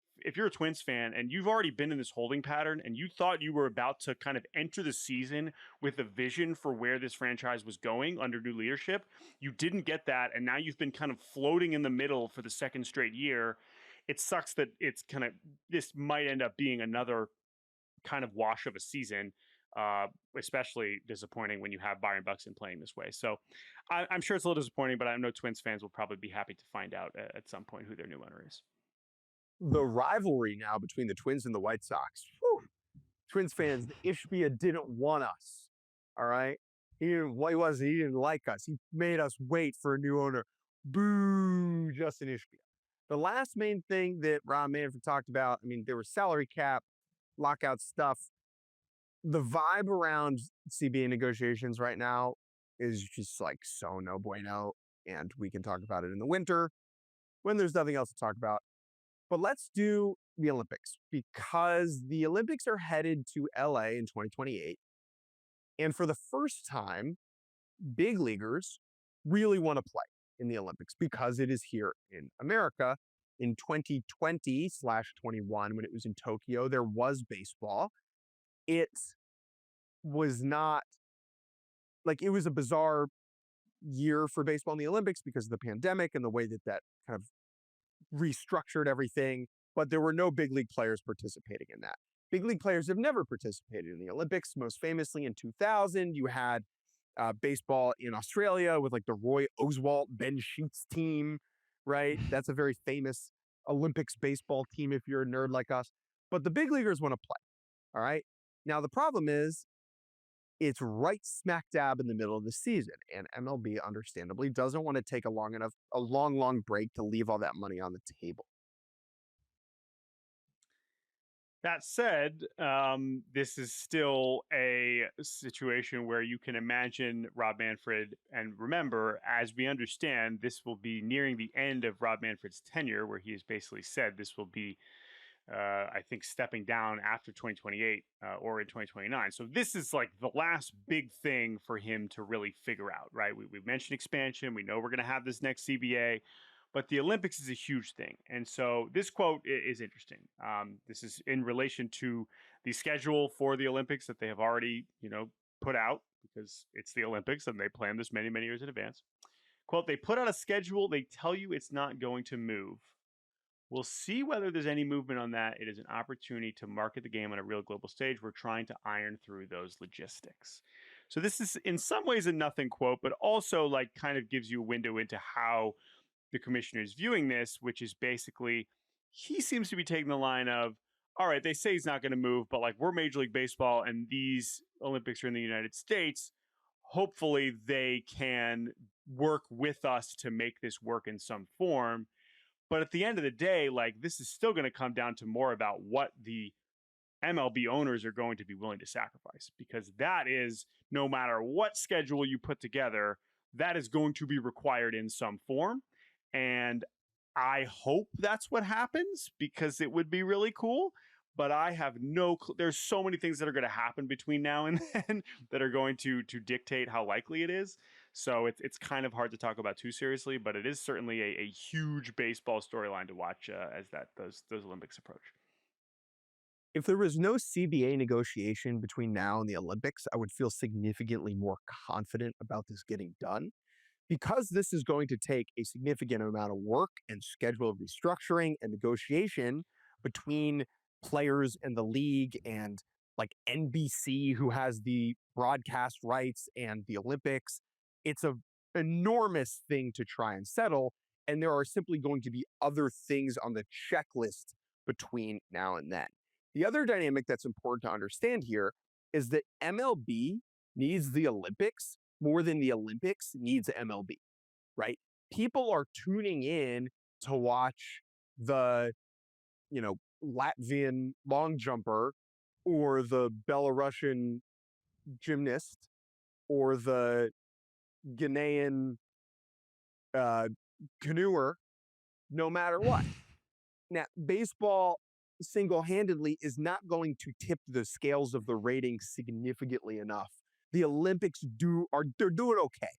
Speaker 2: fan and you've already been in this holding pattern and you thought you were about to kind of enter the season with a vision for where this franchise was going under new leadership, you didn't get that. And now you've been kind of floating in the middle for the second straight year. It sucks that this might end up being another kind of wash of a season. Especially disappointing when you have Byron Buxton playing this way. So I'm sure it's a little disappointing, but I know Twins fans will probably be happy to find out at some point who their new owner is.
Speaker 1: The rivalry now between the Twins and the White Sox. Whew. Twins fans, Ishbia didn't want us. All right. He didn't like us. He made us wait for a new owner. Boo, Justin Ishbia. The last main thing that Rob Manfred talked about, I mean, there was salary cap, lockout stuff. The vibe around CBA negotiations right now is just like so no bueno. And we can talk about it in the winter when there's nothing else to talk about. But let's do the Olympics because the Olympics are headed to LA in 2028. And for the first time, big leaguers really want to play in the Olympics because it is here in America. In 2020/21, when it was in Tokyo, there was baseball. It was not like, it was a bizarre year for baseball in the Olympics because of the pandemic and the way that kind of restructured everything, but there were no big league players participating in that. Big league players have never participated in the Olympics. Most famously in 2000, you had baseball in Australia with like the Roy Oswalt, Ben Sheets team, right? That's a very famous Olympics baseball team if you're a nerd like us. But the big leaguers want to play, all right? Now, the problem is it's right smack dab in the middle of the season, and MLB understandably doesn't want to take a long break to leave all that money on the table.
Speaker 2: That said, this is still a situation where you can imagine Rob Manfred, and remember, as we understand, this will be nearing the end of Rob Manfred's tenure, where he has basically said this will be, I think, stepping down after 2028 or in 2029. So this is like the last big thing for him to really figure out, right? We've mentioned expansion. We know we're going to have this next CBA. But the Olympics is a huge thing. And so this quote is interesting. This is in relation to the schedule for the Olympics that they have already, put out because it's the Olympics and they plan this many, many years in advance. Quote, "They put out a schedule. They tell you it's not going to move. We'll see whether there's any movement on that. It is an opportunity to market the game on a real global stage. We're trying to iron through those logistics." So this is in some ways a nothing quote, but also like kind of gives you a window into how the commissioner is viewing this, which is basically he seems to be taking the line of, all right, they say he's not going to move, but like we're Major League Baseball and these Olympics are in the United States. Hopefully they can work with us to make this work in some form. But at the end of the day, like this is still going to come down to more about what the MLB owners are going to be willing to sacrifice, because that is, no matter what schedule you put together, that is going to be required in some form. And I hope that's what happens, because it would be really cool. But I have no there's so many things that are going to happen between now and then that are going to dictate how likely it is. So it's kind of hard to talk about too seriously, but it is certainly a huge baseball storyline to watch as those Olympics approach.
Speaker 1: If there was no CBA negotiation between now and the Olympics, I would feel significantly more confident about this getting done. Because this is going to take a significant amount of work and schedule restructuring and negotiation between players and the league and like NBC, who has the broadcast rights, and the Olympics, it's a enormous thing to try and settle. And there are simply going to be other things on the checklist between now and then. The other dynamic that's important to understand here is that MLB needs the Olympics more than the Olympics needs MLB, right? People are tuning in to watch the, Latvian long jumper, or the Belarusian gymnast, or the Ghanaian uh, canoer, no matter what. Now, baseball single-handedly is not going to tip the scales of the ratings significantly enough. The Olympics they're doing okay.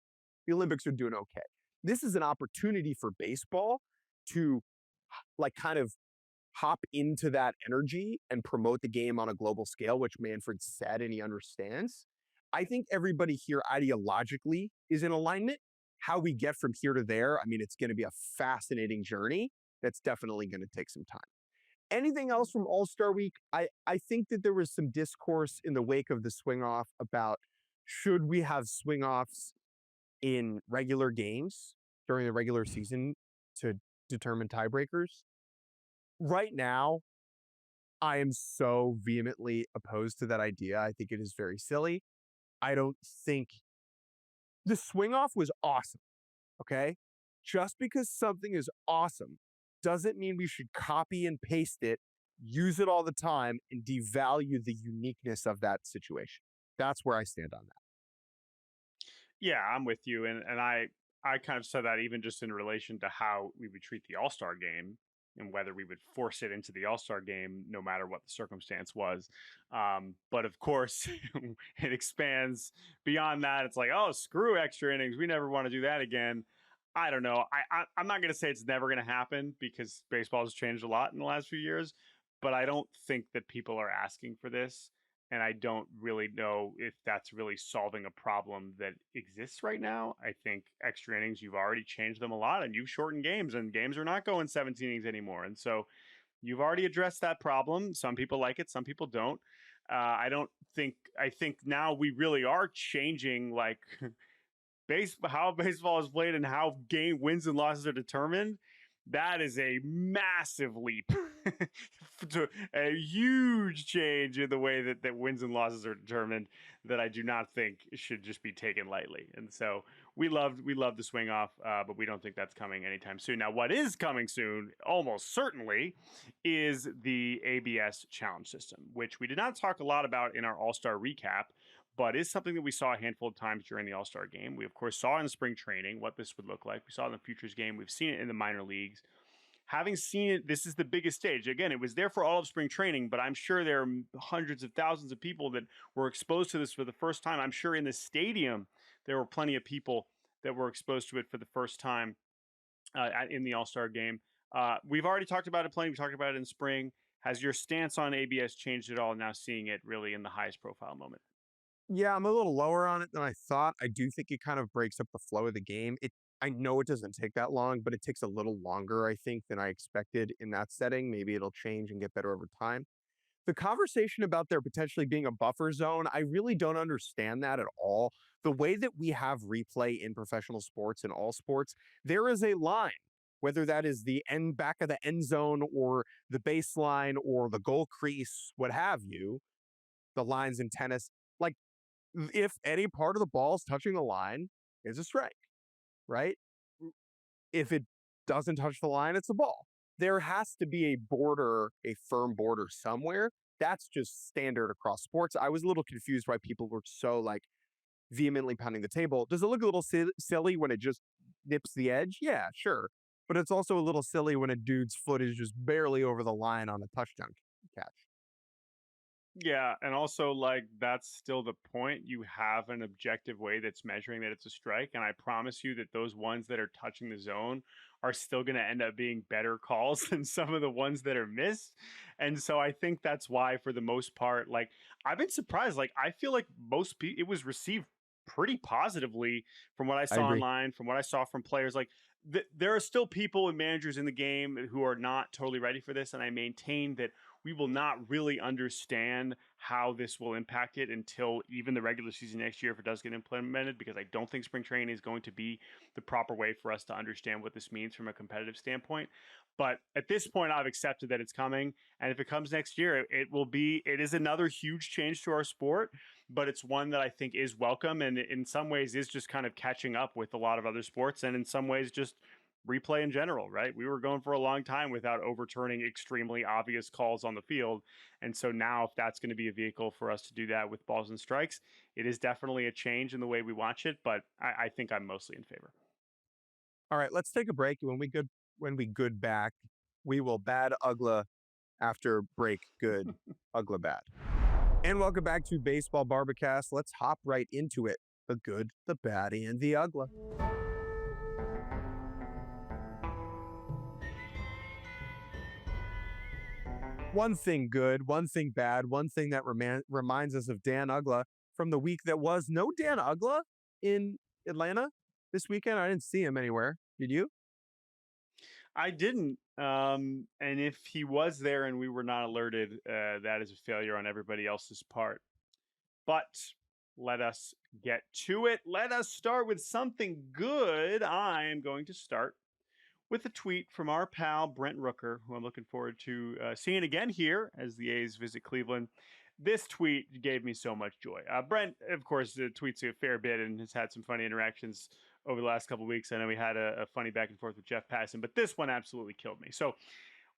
Speaker 1: The Olympics are doing okay. This is an opportunity for baseball to like kind of hop into that energy and promote the game on a global scale, which Manfred said and he understands. I think everybody here ideologically is in alignment. How we get from here to there, I mean, it's going to be a fascinating journey that's definitely going to take some time. Anything else from All-Star Week? I think that there was some discourse in the wake of the swing off about should we have swing offs in regular games during the regular season to determine tiebreakers. Right now, I am so vehemently opposed to that idea. I think it is very silly. I don't think the swing off was awesome. Okay. Just because something is awesome doesn't mean we should copy and paste it, use it all the time, and devalue the uniqueness of that situation. That's where I stand on that.
Speaker 2: Yeah, I'm with you, and I kind of said that even just in relation to how we would treat the All Star game and whether we would force it into the All Star game no matter what the circumstance was. But of course, it expands beyond that. It's like, oh, screw extra innings. We never want to do that again. I don't know. I'm not going to say it's never going to happen, because baseball has changed a lot in the last few years, but I don't think that people are asking for this, and I don't really know if that's really solving a problem that exists right now. I think extra innings, you've already changed them a lot, and you've shortened games, and games are not going 17 innings anymore. And so you've already addressed that problem. Some people like it, some people don't. I don't think, I think now we really are changing like how baseball is played and how game wins and losses are determined. That is a massive leap to a huge change in the way that wins and losses are determined, that I do not think should just be taken lightly. And so we love the swing off, but we don't think that's coming anytime soon. Now, what is coming soon, almost certainly, is the ABS challenge system, which we did not talk a lot about in our All-Star recap, but is something that we saw a handful of times during the All-Star game. We, of course, saw in spring training what this would look like. We saw it in the Futures game. We've seen it in the minor leagues. Having seen it, this is the biggest stage. Again, it was there for all of spring training, but I'm sure there are hundreds of thousands of people that were exposed to this for the first time. I'm sure in the stadium, there were plenty of people that were exposed to it for the first time in the All-Star game. We've already talked about it plenty. We talked about it in spring. Has your stance on ABS changed at all, now seeing it really in the highest profile moment?
Speaker 1: Yeah, I'm a little lower on it than I thought. I do think it kind of breaks up the flow of the game. I know it doesn't take that long, but it takes a little longer, I think, than I expected in that setting. Maybe it'll change and get better over time. The conversation about there potentially being a buffer zone, I really don't understand that at all. The way that we have replay in professional sports and all sports, there is a line, whether that is the end back of the end zone or the baseline or the goal crease, what have you, the lines in tennis. Like, if any part of the ball is touching the line, it's a strike, right? If it doesn't touch the line, it's a ball. There has to be a border, a firm border somewhere that's just standard across sports. I was a little confused why people were so like vehemently pounding the table. Does it look a little silly when it just nips the edge? Yeah, sure. But it's also a little silly when a dude's foot is just barely over the line on a touchdown catch.
Speaker 2: Yeah, and also like that's still the point. You have an objective way that's measuring that it's a strike, and I promise you that those ones that are touching the zone are still going to end up being better calls than some of the ones that are missed. And so I think that's why for the most part like I've been surprised like I feel like most people it was received pretty positively from what I
Speaker 1: I
Speaker 2: saw
Speaker 1: agree.
Speaker 2: online, from what I saw from players like there are still people and managers in the game who are not totally ready for this, and I maintain that we will not really understand how this will impact it until even the regular season next year if it does get implemented, because I don't think spring training is going to be the proper way for us to understand what this means from a competitive standpoint. But at this point, I've accepted that it's coming. And if it comes next year, it is another huge change to our sport, but it's one that I think is welcome and in some ways is just kind of catching up with a lot of other sports and in some ways just replay in general, right? We were going for a long time without overturning extremely obvious calls on the field. And so now, if that's going to be a vehicle for us to do that with balls and strikes, it is definitely a change in the way we watch it. But I think I'm mostly in favor.
Speaker 1: All right, let's take a break. When we good back, we will bad Uggla after break good Uggla bad. And welcome back to Baseball Barbacast. Let's hop right into it. The good, the bad, and the Uggla. One thing good, one thing bad, one thing that reminds us of Dan Uggla from the week that was. No Dan Uggla in Atlanta this weekend. I didn't see him anywhere. Did you?
Speaker 2: I didn't. And if he was there and we were not alerted, that is a failure on everybody else's part. But let us get to it. Let us start with something good. I am going to start with a tweet from our pal Brent Rooker, who I'm looking forward to seeing again here as the A's visit Cleveland. This tweet gave me so much joy. Brent, of course, tweets a fair bit and has had some funny interactions over the last couple of weeks. I know we had a funny back and forth with Jeff Passan, but this one absolutely killed me. So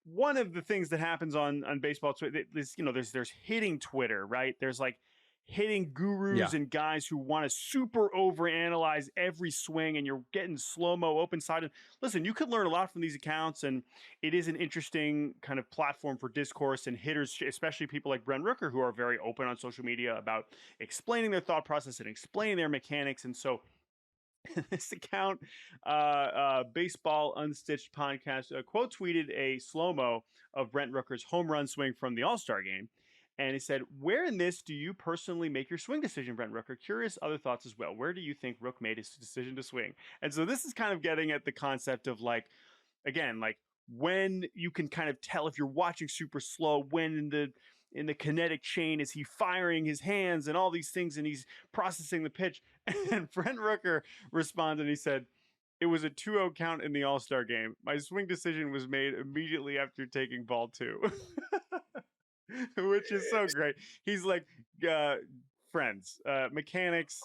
Speaker 2: one of the things that happens on baseball Twitter is, there's hitting Twitter, right? There's like hitting
Speaker 1: Yeah.
Speaker 2: gurus and guys who want to super overanalyze every swing, and you're getting slow-mo open side. And listen, you could learn a lot from these accounts, and it is an interesting kind of platform for discourse, and hitters, especially people like Brent Rooker, who are very open on social media about explaining their thought process and explaining their mechanics. And so this account, Baseball Unstitched Podcast, quote tweeted a slow mo of Brent Rooker's home run swing from the All Star game. And he said, "Where in this do you personally make your swing decision, Brent Rooker? Curious other thoughts as well. Where do you think Rook made his decision to swing?" And so this is kind of getting at the concept of like, again, like when you can kind of tell if you're watching super slow, when in the kinetic chain is he firing his hands and all these things, and he's processing the pitch. And Brent Rooker responded, he said, "It was a 2-0 count in the All-Star game. My swing decision was made immediately after taking ball 2." Which is so great. He's like, uh, friends, mechanics,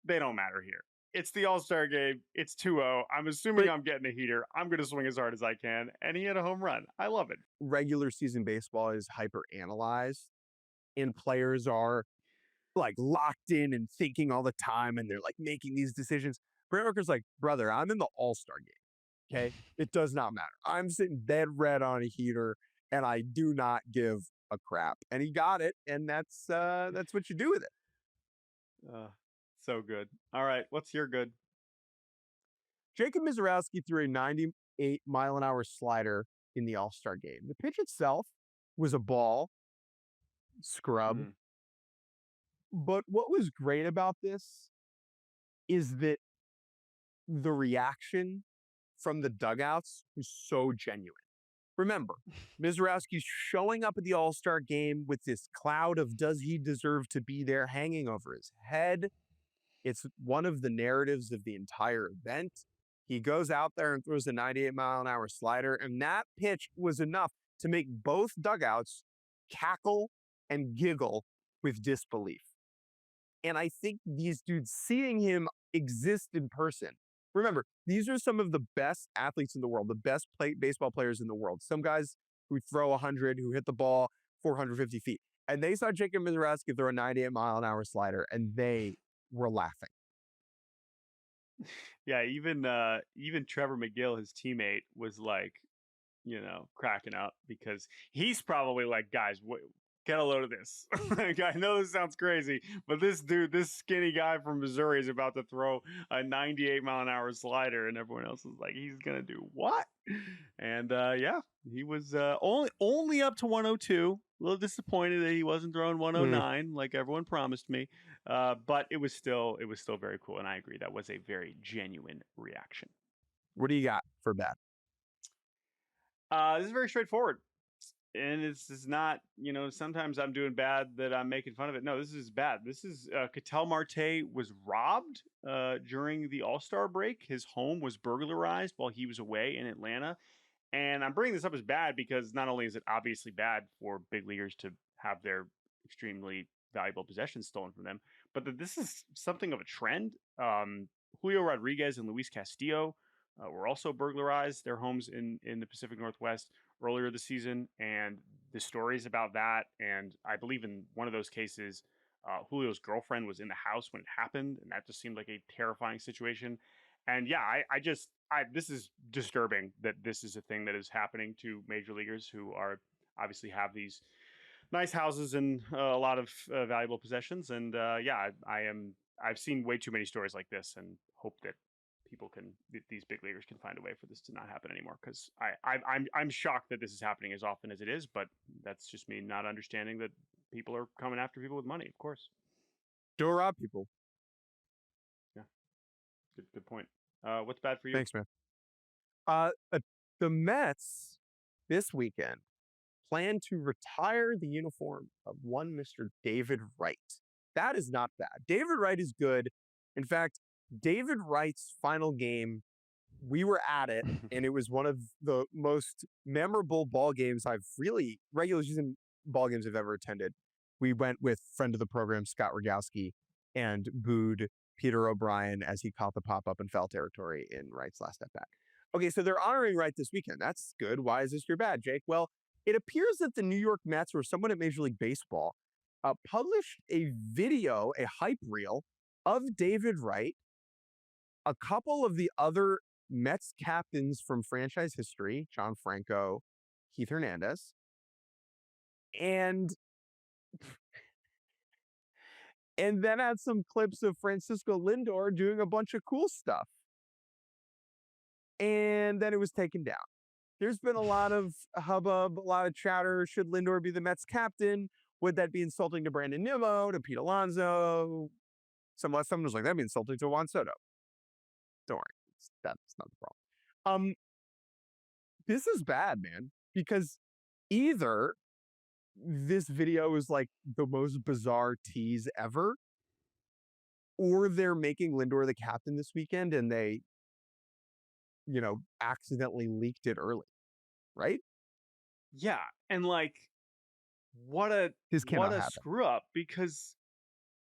Speaker 2: they don't matter here. It's the All-Star game. It's 2-0. I'm assuming
Speaker 1: But
Speaker 2: I'm getting a heater. I'm going to swing as hard as I can. And he had a home run. I love it.
Speaker 1: regular season baseball is hyper analyzed, and players are like locked in and thinking all the time, and they're like making these decisions. Brent Rooker's like, brother, I'm in the All-Star game. Okay. It does not matter. I'm sitting dead red on a heater, and I do not give a crap. And he got it, and that's what you do with it.
Speaker 2: Uh, so good. All right. What's your good?
Speaker 1: Jacob Mizorowski threw a 98-mile-an-hour slider in the All-Star game. The pitch itself was a ball scrub,
Speaker 2: Mm.
Speaker 1: but what was great about this is that the reaction from the dugouts was so genuine. Remember, Mizorowski's showing up at the All-Star game with this cloud of does he deserve to be there hanging over his head. It's one of the narratives of the entire event. He goes out there and throws a 98-mile-an-hour slider, and that pitch was enough to make both dugouts cackle and giggle with disbelief. And I think these dudes, seeing him exist in person, remember, these are some of the best athletes in the world, the best baseball players in the world. Some guys who throw 100, who hit the ball 450 feet. And they saw Jacob Mrazek throw a 98-mile-an-hour slider, and they were laughing.
Speaker 2: Yeah, even Trevor McGill, his teammate, was like, cracking up because he's probably like, guys, get a load of this. Like, I know this sounds crazy, but this dude, this skinny guy from Missouri, is about to throw a 98-mile-an-hour slider, and everyone else is like, he's gonna do what? And yeah, he was only up to 102. A little disappointed that he wasn't throwing 109 like everyone promised me, but it was still very cool, and I agree that was a very genuine reaction.
Speaker 1: What do you got for bad?
Speaker 2: This is very straightforward. And it's not, sometimes I'm doing bad that I'm making fun of it. No, this is bad. This is Ketel Marte was robbed during the All-Star break. His home was burglarized while he was away in Atlanta. And I'm bringing this up as bad because not only is it obviously bad for big leaguers to have their extremely valuable possessions stolen from them, but that this is something of a trend. Julio Rodriguez and Luis Castillo were also burglarized, their homes in the Pacific Northwest earlier this season. And the stories about that, and I believe in one of those cases, Julio's girlfriend was in the house when it happened, and that just seemed like a terrifying situation. And yeah, this is disturbing that this is a thing that is happening to major leaguers who are obviously have these nice houses and a lot of valuable possessions. And yeah, I've seen way too many stories like this, and hope that these big leaguers can find a way for this to not happen anymore. Because I'm shocked that this is happening as often as it is, but that's just me not understanding that people are coming after people with money. Of course,
Speaker 1: Don't rob people.
Speaker 2: Yeah, good point. What's bad for you?
Speaker 1: Thanks, man. The Mets this weekend plan to retire the uniform of one Mr. David Wright. That is not bad. David Wright is good. In fact, David Wright's final game, we were at it, and it was one of the most memorable regular season ball games I've ever attended. We went with friend of the program, Scott Rogowski, and booed Peter O'Brien as he caught the pop-up in foul territory in Wright's last at-bat. Okay, so they're honoring Wright this weekend. That's good. Why is this your bad, Jake? Well, it appears that the New York Mets or someone at Major League Baseball published a video, a hype reel of David Wright, a couple of the other Mets captains from franchise history, John Franco, Keith Hernandez, and then had some clips of Francisco Lindor doing a bunch of cool stuff. And then it was taken down. There's been a lot of hubbub, a lot of chatter. Should Lindor be the Mets captain? Would that be insulting to Brandon Nimmo, to Pete Alonso? Someone was like, that'd be insulting to Juan Soto. Don't worry, that's not the problem. This is bad, man, because either this video is like the most bizarre tease ever, or they're making Lindor the captain this weekend and they, accidentally leaked it early, right?
Speaker 2: Yeah, and like, what a screw up, because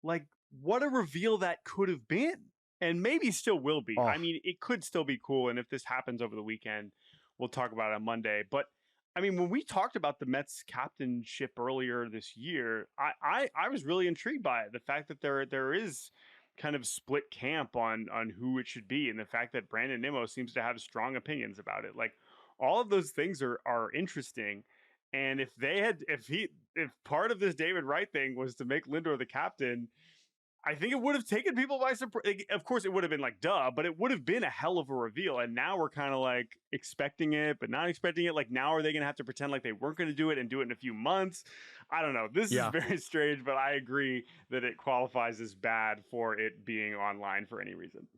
Speaker 2: like, what a reveal that could have been, and maybe still will be. I mean, it could still be cool, and if this happens over the weekend, we'll talk about it on Monday. But I mean, when we talked about the Mets captainship earlier this year, I was really intrigued by it. The fact that there is kind of split camp on who it should be, and the fact that Brandon Nimmo seems to have strong opinions about it. Like, all of those things are interesting. And if part of this David Wright thing was to make Lindor the captain, I think it would have taken people by surprise. Of course, it would have been like, duh, but it would have been a hell of a reveal. And now we're kind of like expecting it, but not expecting it. Like, now are they going to have to pretend like they weren't going to do it and do it in a few months? I don't know. This is very strange, but I agree that it qualifies as bad for it being online for any reason.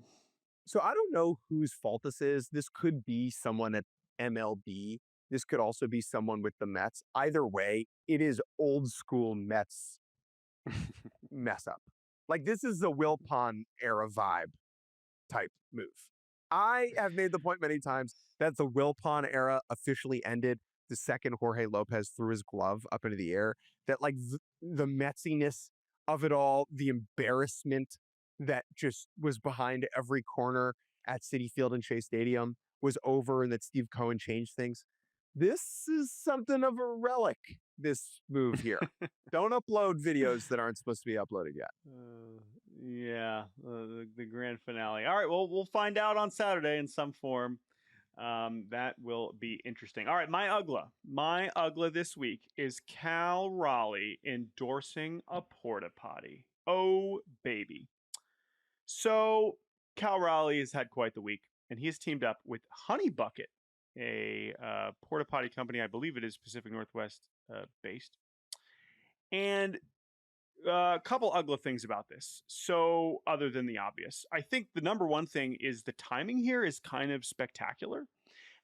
Speaker 1: So I don't know whose fault this is. This could be someone at MLB. This could also be someone with the Mets. Either way, it is old school Mets mess up. Like, this is the Wilpon era vibe type move. I have made the point many times that the Wilpon era officially ended the second Jorge Lopez threw his glove up into the air. That, like, the Metsiness of it all, the embarrassment that just was behind every corner at Citi Field and Shea Stadium was over, and that Steve Cohen changed things. This is something of a relic this move here. Don't upload videos that aren't supposed to be uploaded yet.
Speaker 2: The grand finale. All right, well, we'll find out on Saturday in some form. That will be interesting. All right, my Uggla. My Uggla this week is Cal Raleigh endorsing a porta potty. Oh, baby. So Cal Raleigh has had quite the week, and he has teamed up with Honey Bucket, a porta potty company. I believe it is Pacific Northwest based. And a couple Uggla things about this. So, other than the obvious, I think the number one thing is the timing here is kind of spectacular.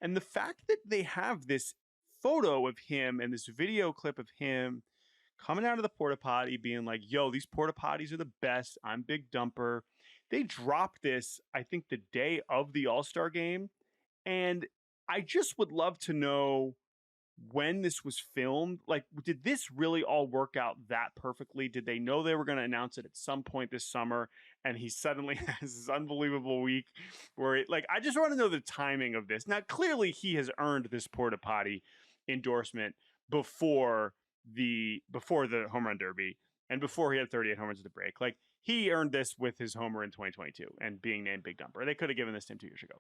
Speaker 2: And the fact that they have this photo of him and this video clip of him coming out of the porta potty being like, yo, these porta potties are the best. I'm Big Dumper. They dropped this, I think, the day of the All-Star game. And I just would love to know when this was filmed. Like, did this really all work out that perfectly? Did they know they were going to announce it at some point this summer, and he suddenly has this unbelievable week where I just want to know the timing of this. Now, clearly he has earned this porta potty endorsement before the home run derby and before he had 38 home runs at the break. Like, he earned this with his homer in 2022 and being named Big Dumper. They could have given this to him 2 years ago.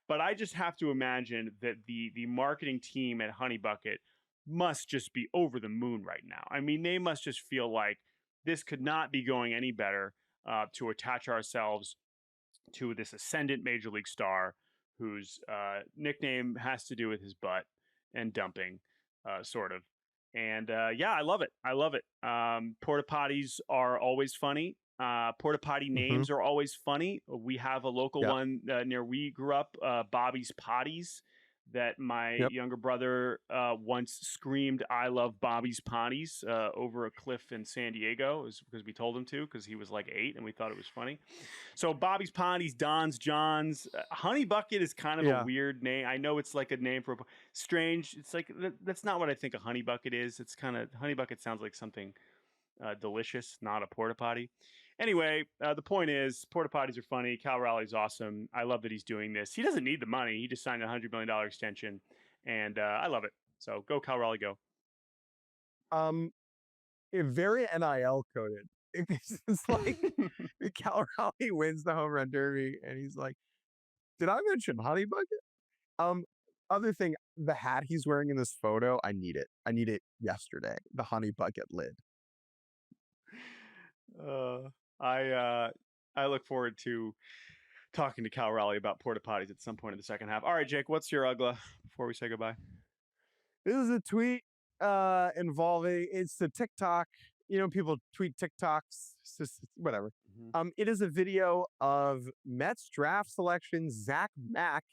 Speaker 2: But I just have to imagine that the marketing team at Honey Bucket must just be over the moon right now. I mean, they must just feel like this could not be going any better to attach ourselves to this ascendant major league star whose nickname has to do with his butt and dumping, sort of. And I love it. I love it. Porta potties are always funny. Porta potty names are always funny. We have a local one near we grew up, Bobby's Potties, that my younger brother once screamed, "I love Bobby's Potties" over a cliff in San Diego. It was because we told him to, because he was like 8 and we thought it was funny. So Bobby's Potties, Don's, John's. Honey Bucket is kind of a weird name. I know it's like a name for strange. It's like, that's not what I think a Honey Bucket is. It's kind of, Honey Bucket sounds like something delicious, not a porta potty. Anyway, the point is, porta potties are funny. Cal Raleigh's awesome. I love that he's doing this. He doesn't need the money. He just signed a $100 million extension, and I love it. So go Cal Raleigh, go.
Speaker 1: Very NIL coded. It's like Cal Raleigh wins the home run derby, and he's like, "Did I mention Honey Bucket?" Other thing, the hat he's wearing in this photo, I need it. I need it yesterday. The Honey Bucket lid.
Speaker 2: I look forward to talking to Cal Raleigh about porta potties at some point in the second half. All right, Jake, what's your Uggla before we say goodbye?
Speaker 1: This is a tweet involving, it's the TikTok. You know, people tweet TikToks, it's just whatever. It is a video of Mets draft selection Zack Mack,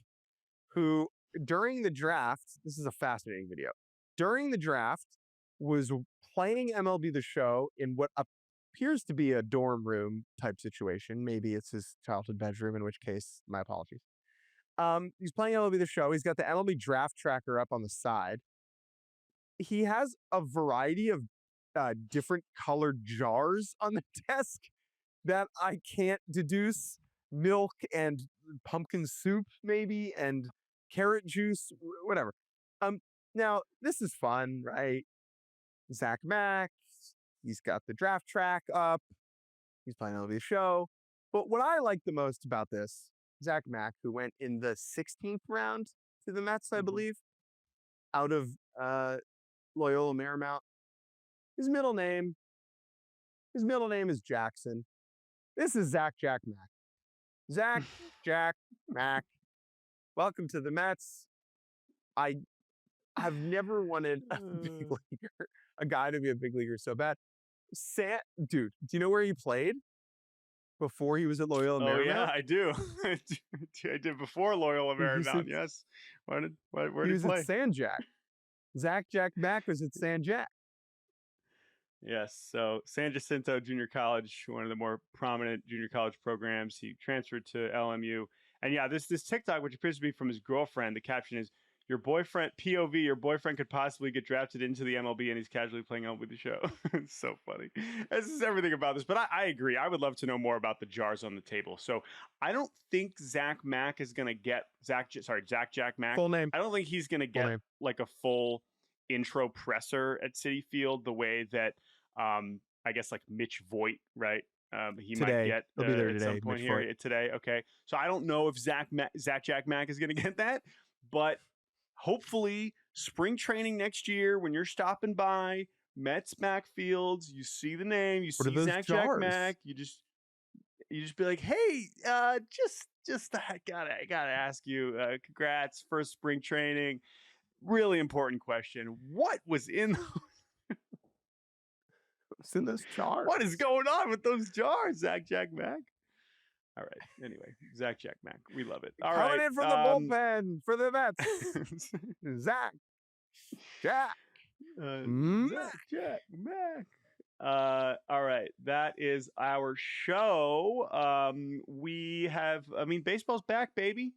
Speaker 1: who during the draft, this is a fascinating video, during the draft was playing MLB The Show in what appears to be a dorm room type situation. Maybe it's his childhood bedroom, in which case, my apologies. He's playing MLB The Show. He's got the MLB draft tracker up on the side. He has a variety of different colored jars on the desk that I can't deduce. Milk and pumpkin soup, maybe, and carrot juice, whatever. Now, this is fun, right? Zack Mack, he's got the draft track up. He's playing MLB The Show. But what I like the most about this, Zack Mack, who went in the 16th round to the Mets, I believe, out of Loyola Marymount. His middle name is Jackson. This is Zack Jack Mack. Zack Jack Mack. Welcome to the Mets. I have never wanted a big leaguer, a guy to be a big leaguer so bad. Dude, do you know where he played before he was at Loyola Marymount?
Speaker 2: Oh yeah, I do. I did before Loyola Marymount. Yes. Where did he play?
Speaker 1: At San Jac. Zack Jack Mack was at San Jac.
Speaker 2: Yes. So San Jacinto Junior College, one of the more prominent junior college programs. He transferred to LMU. And yeah, this TikTok, which appears to be from his girlfriend, the caption is, "Your boyfriend, POV, your boyfriend could possibly get drafted into the MLB and he's casually playing MLB The Show." It's so funny. This is everything about this. But I agree. I would love to know more about the jars on the table. So I don't think Zack Mack is going to get Zack Jack Mack.
Speaker 1: Full name.
Speaker 2: I don't think he's going to get like a full intro presser at Citi Field the way that I guess like Mitch Voigt, right? He might
Speaker 1: Today.
Speaker 2: get
Speaker 1: He'll be there
Speaker 2: at
Speaker 1: today,
Speaker 2: some point
Speaker 1: Mitch
Speaker 2: here
Speaker 1: Voigt.
Speaker 2: today. Okay, so I don't know if Zack Jack Mack is going to get that, but hopefully spring training next year when you're stopping by Mets backfields, you see the name, you
Speaker 1: What are
Speaker 2: see
Speaker 1: those
Speaker 2: Zack Jack
Speaker 1: jars?
Speaker 2: Mack, you just be like, hey, just I gotta ask you, congrats, first spring training. Really important question. What was in
Speaker 1: What's in those jars?
Speaker 2: what is going on with those jars, Zack Jack Mack? All right. Anyway, Zack Jack Mack, we love it. All
Speaker 1: Coming
Speaker 2: right,
Speaker 1: in from the bullpen for the Mets. Zack Jack
Speaker 2: Zack Jack Mack. All right, that is our show. We have, I mean, baseball's back, baby.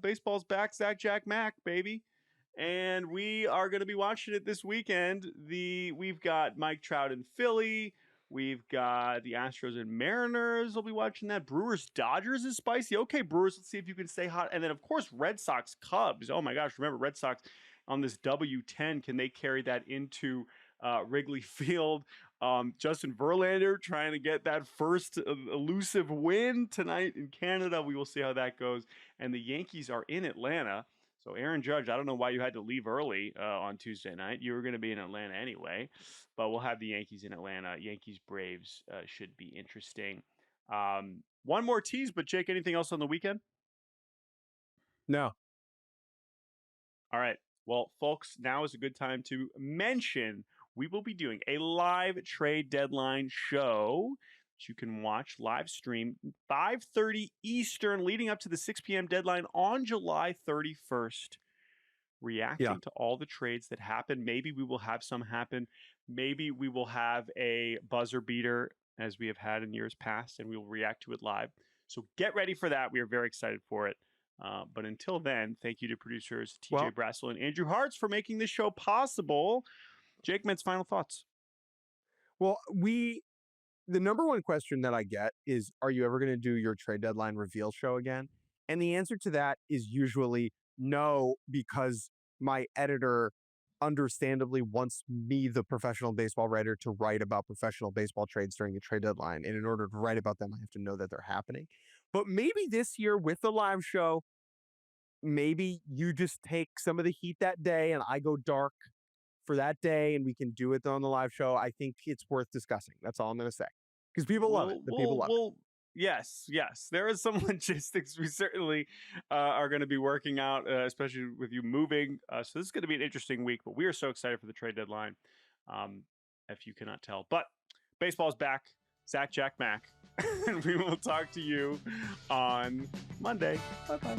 Speaker 2: Baseball's back, Zack Jack Mack, baby. And we are going to be watching it this weekend. We've got Mike Trout in Philly. We've got the Astros and Mariners. We'll be watching that. Brewers Dodgers is spicy. Okay, Brewers, let's see if you can stay hot. And then, of course, Red Sox Cubs. Oh my gosh, remember Red Sox on this W10. Can they carry that into Wrigley Field? Justin Verlander trying to get that first elusive win tonight in Canada. We will see how that goes. And the Yankees are in Atlanta. So Aaron Judge, I don't know why you had to leave early on Tuesday night. You were going to be in Atlanta anyway. But we'll have the Yankees in Atlanta. Yankees-Braves should be interesting. One more tease, but Jake, anything else on the weekend?
Speaker 1: No.
Speaker 2: All right. Well, folks, now is a good time to mention we will be doing a live trade deadline show that you can watch live stream 5:30 Eastern leading up to the 6 p.m. deadline on July 31st. Reacting to all the trades that happen. Maybe we will have some happen. Maybe we will have a buzzer beater as we have had in years past, and we will react to it live. So get ready for that. We are very excited for it. But until then, thank you to producers TJ Brassel and Andrew Hartz for making this show possible. Jake Mintz, final thoughts.
Speaker 1: Well, the number one question that I get is, are you ever going to do your trade deadline reveal show again? And the answer to that is usually no, because my editor understandably wants me, the professional baseball writer, to write about professional baseball trades during the trade deadline. And in order to write about them, I have to know that they're happening. But maybe this year with the live show, maybe you just take some of the heat that day and I go dark for that day and we can do it on the live show. I think it's worth discussing. That's all I'm going to say. Because people love it. People love it.
Speaker 2: Yes. There is some logistics we certainly are going to be working out, especially with you moving. So this is going to be an interesting week, but we are so excited for the trade deadline, if you cannot tell. But baseball's back. Zack Jack Mack. And we will talk to you on Monday. Bye-bye.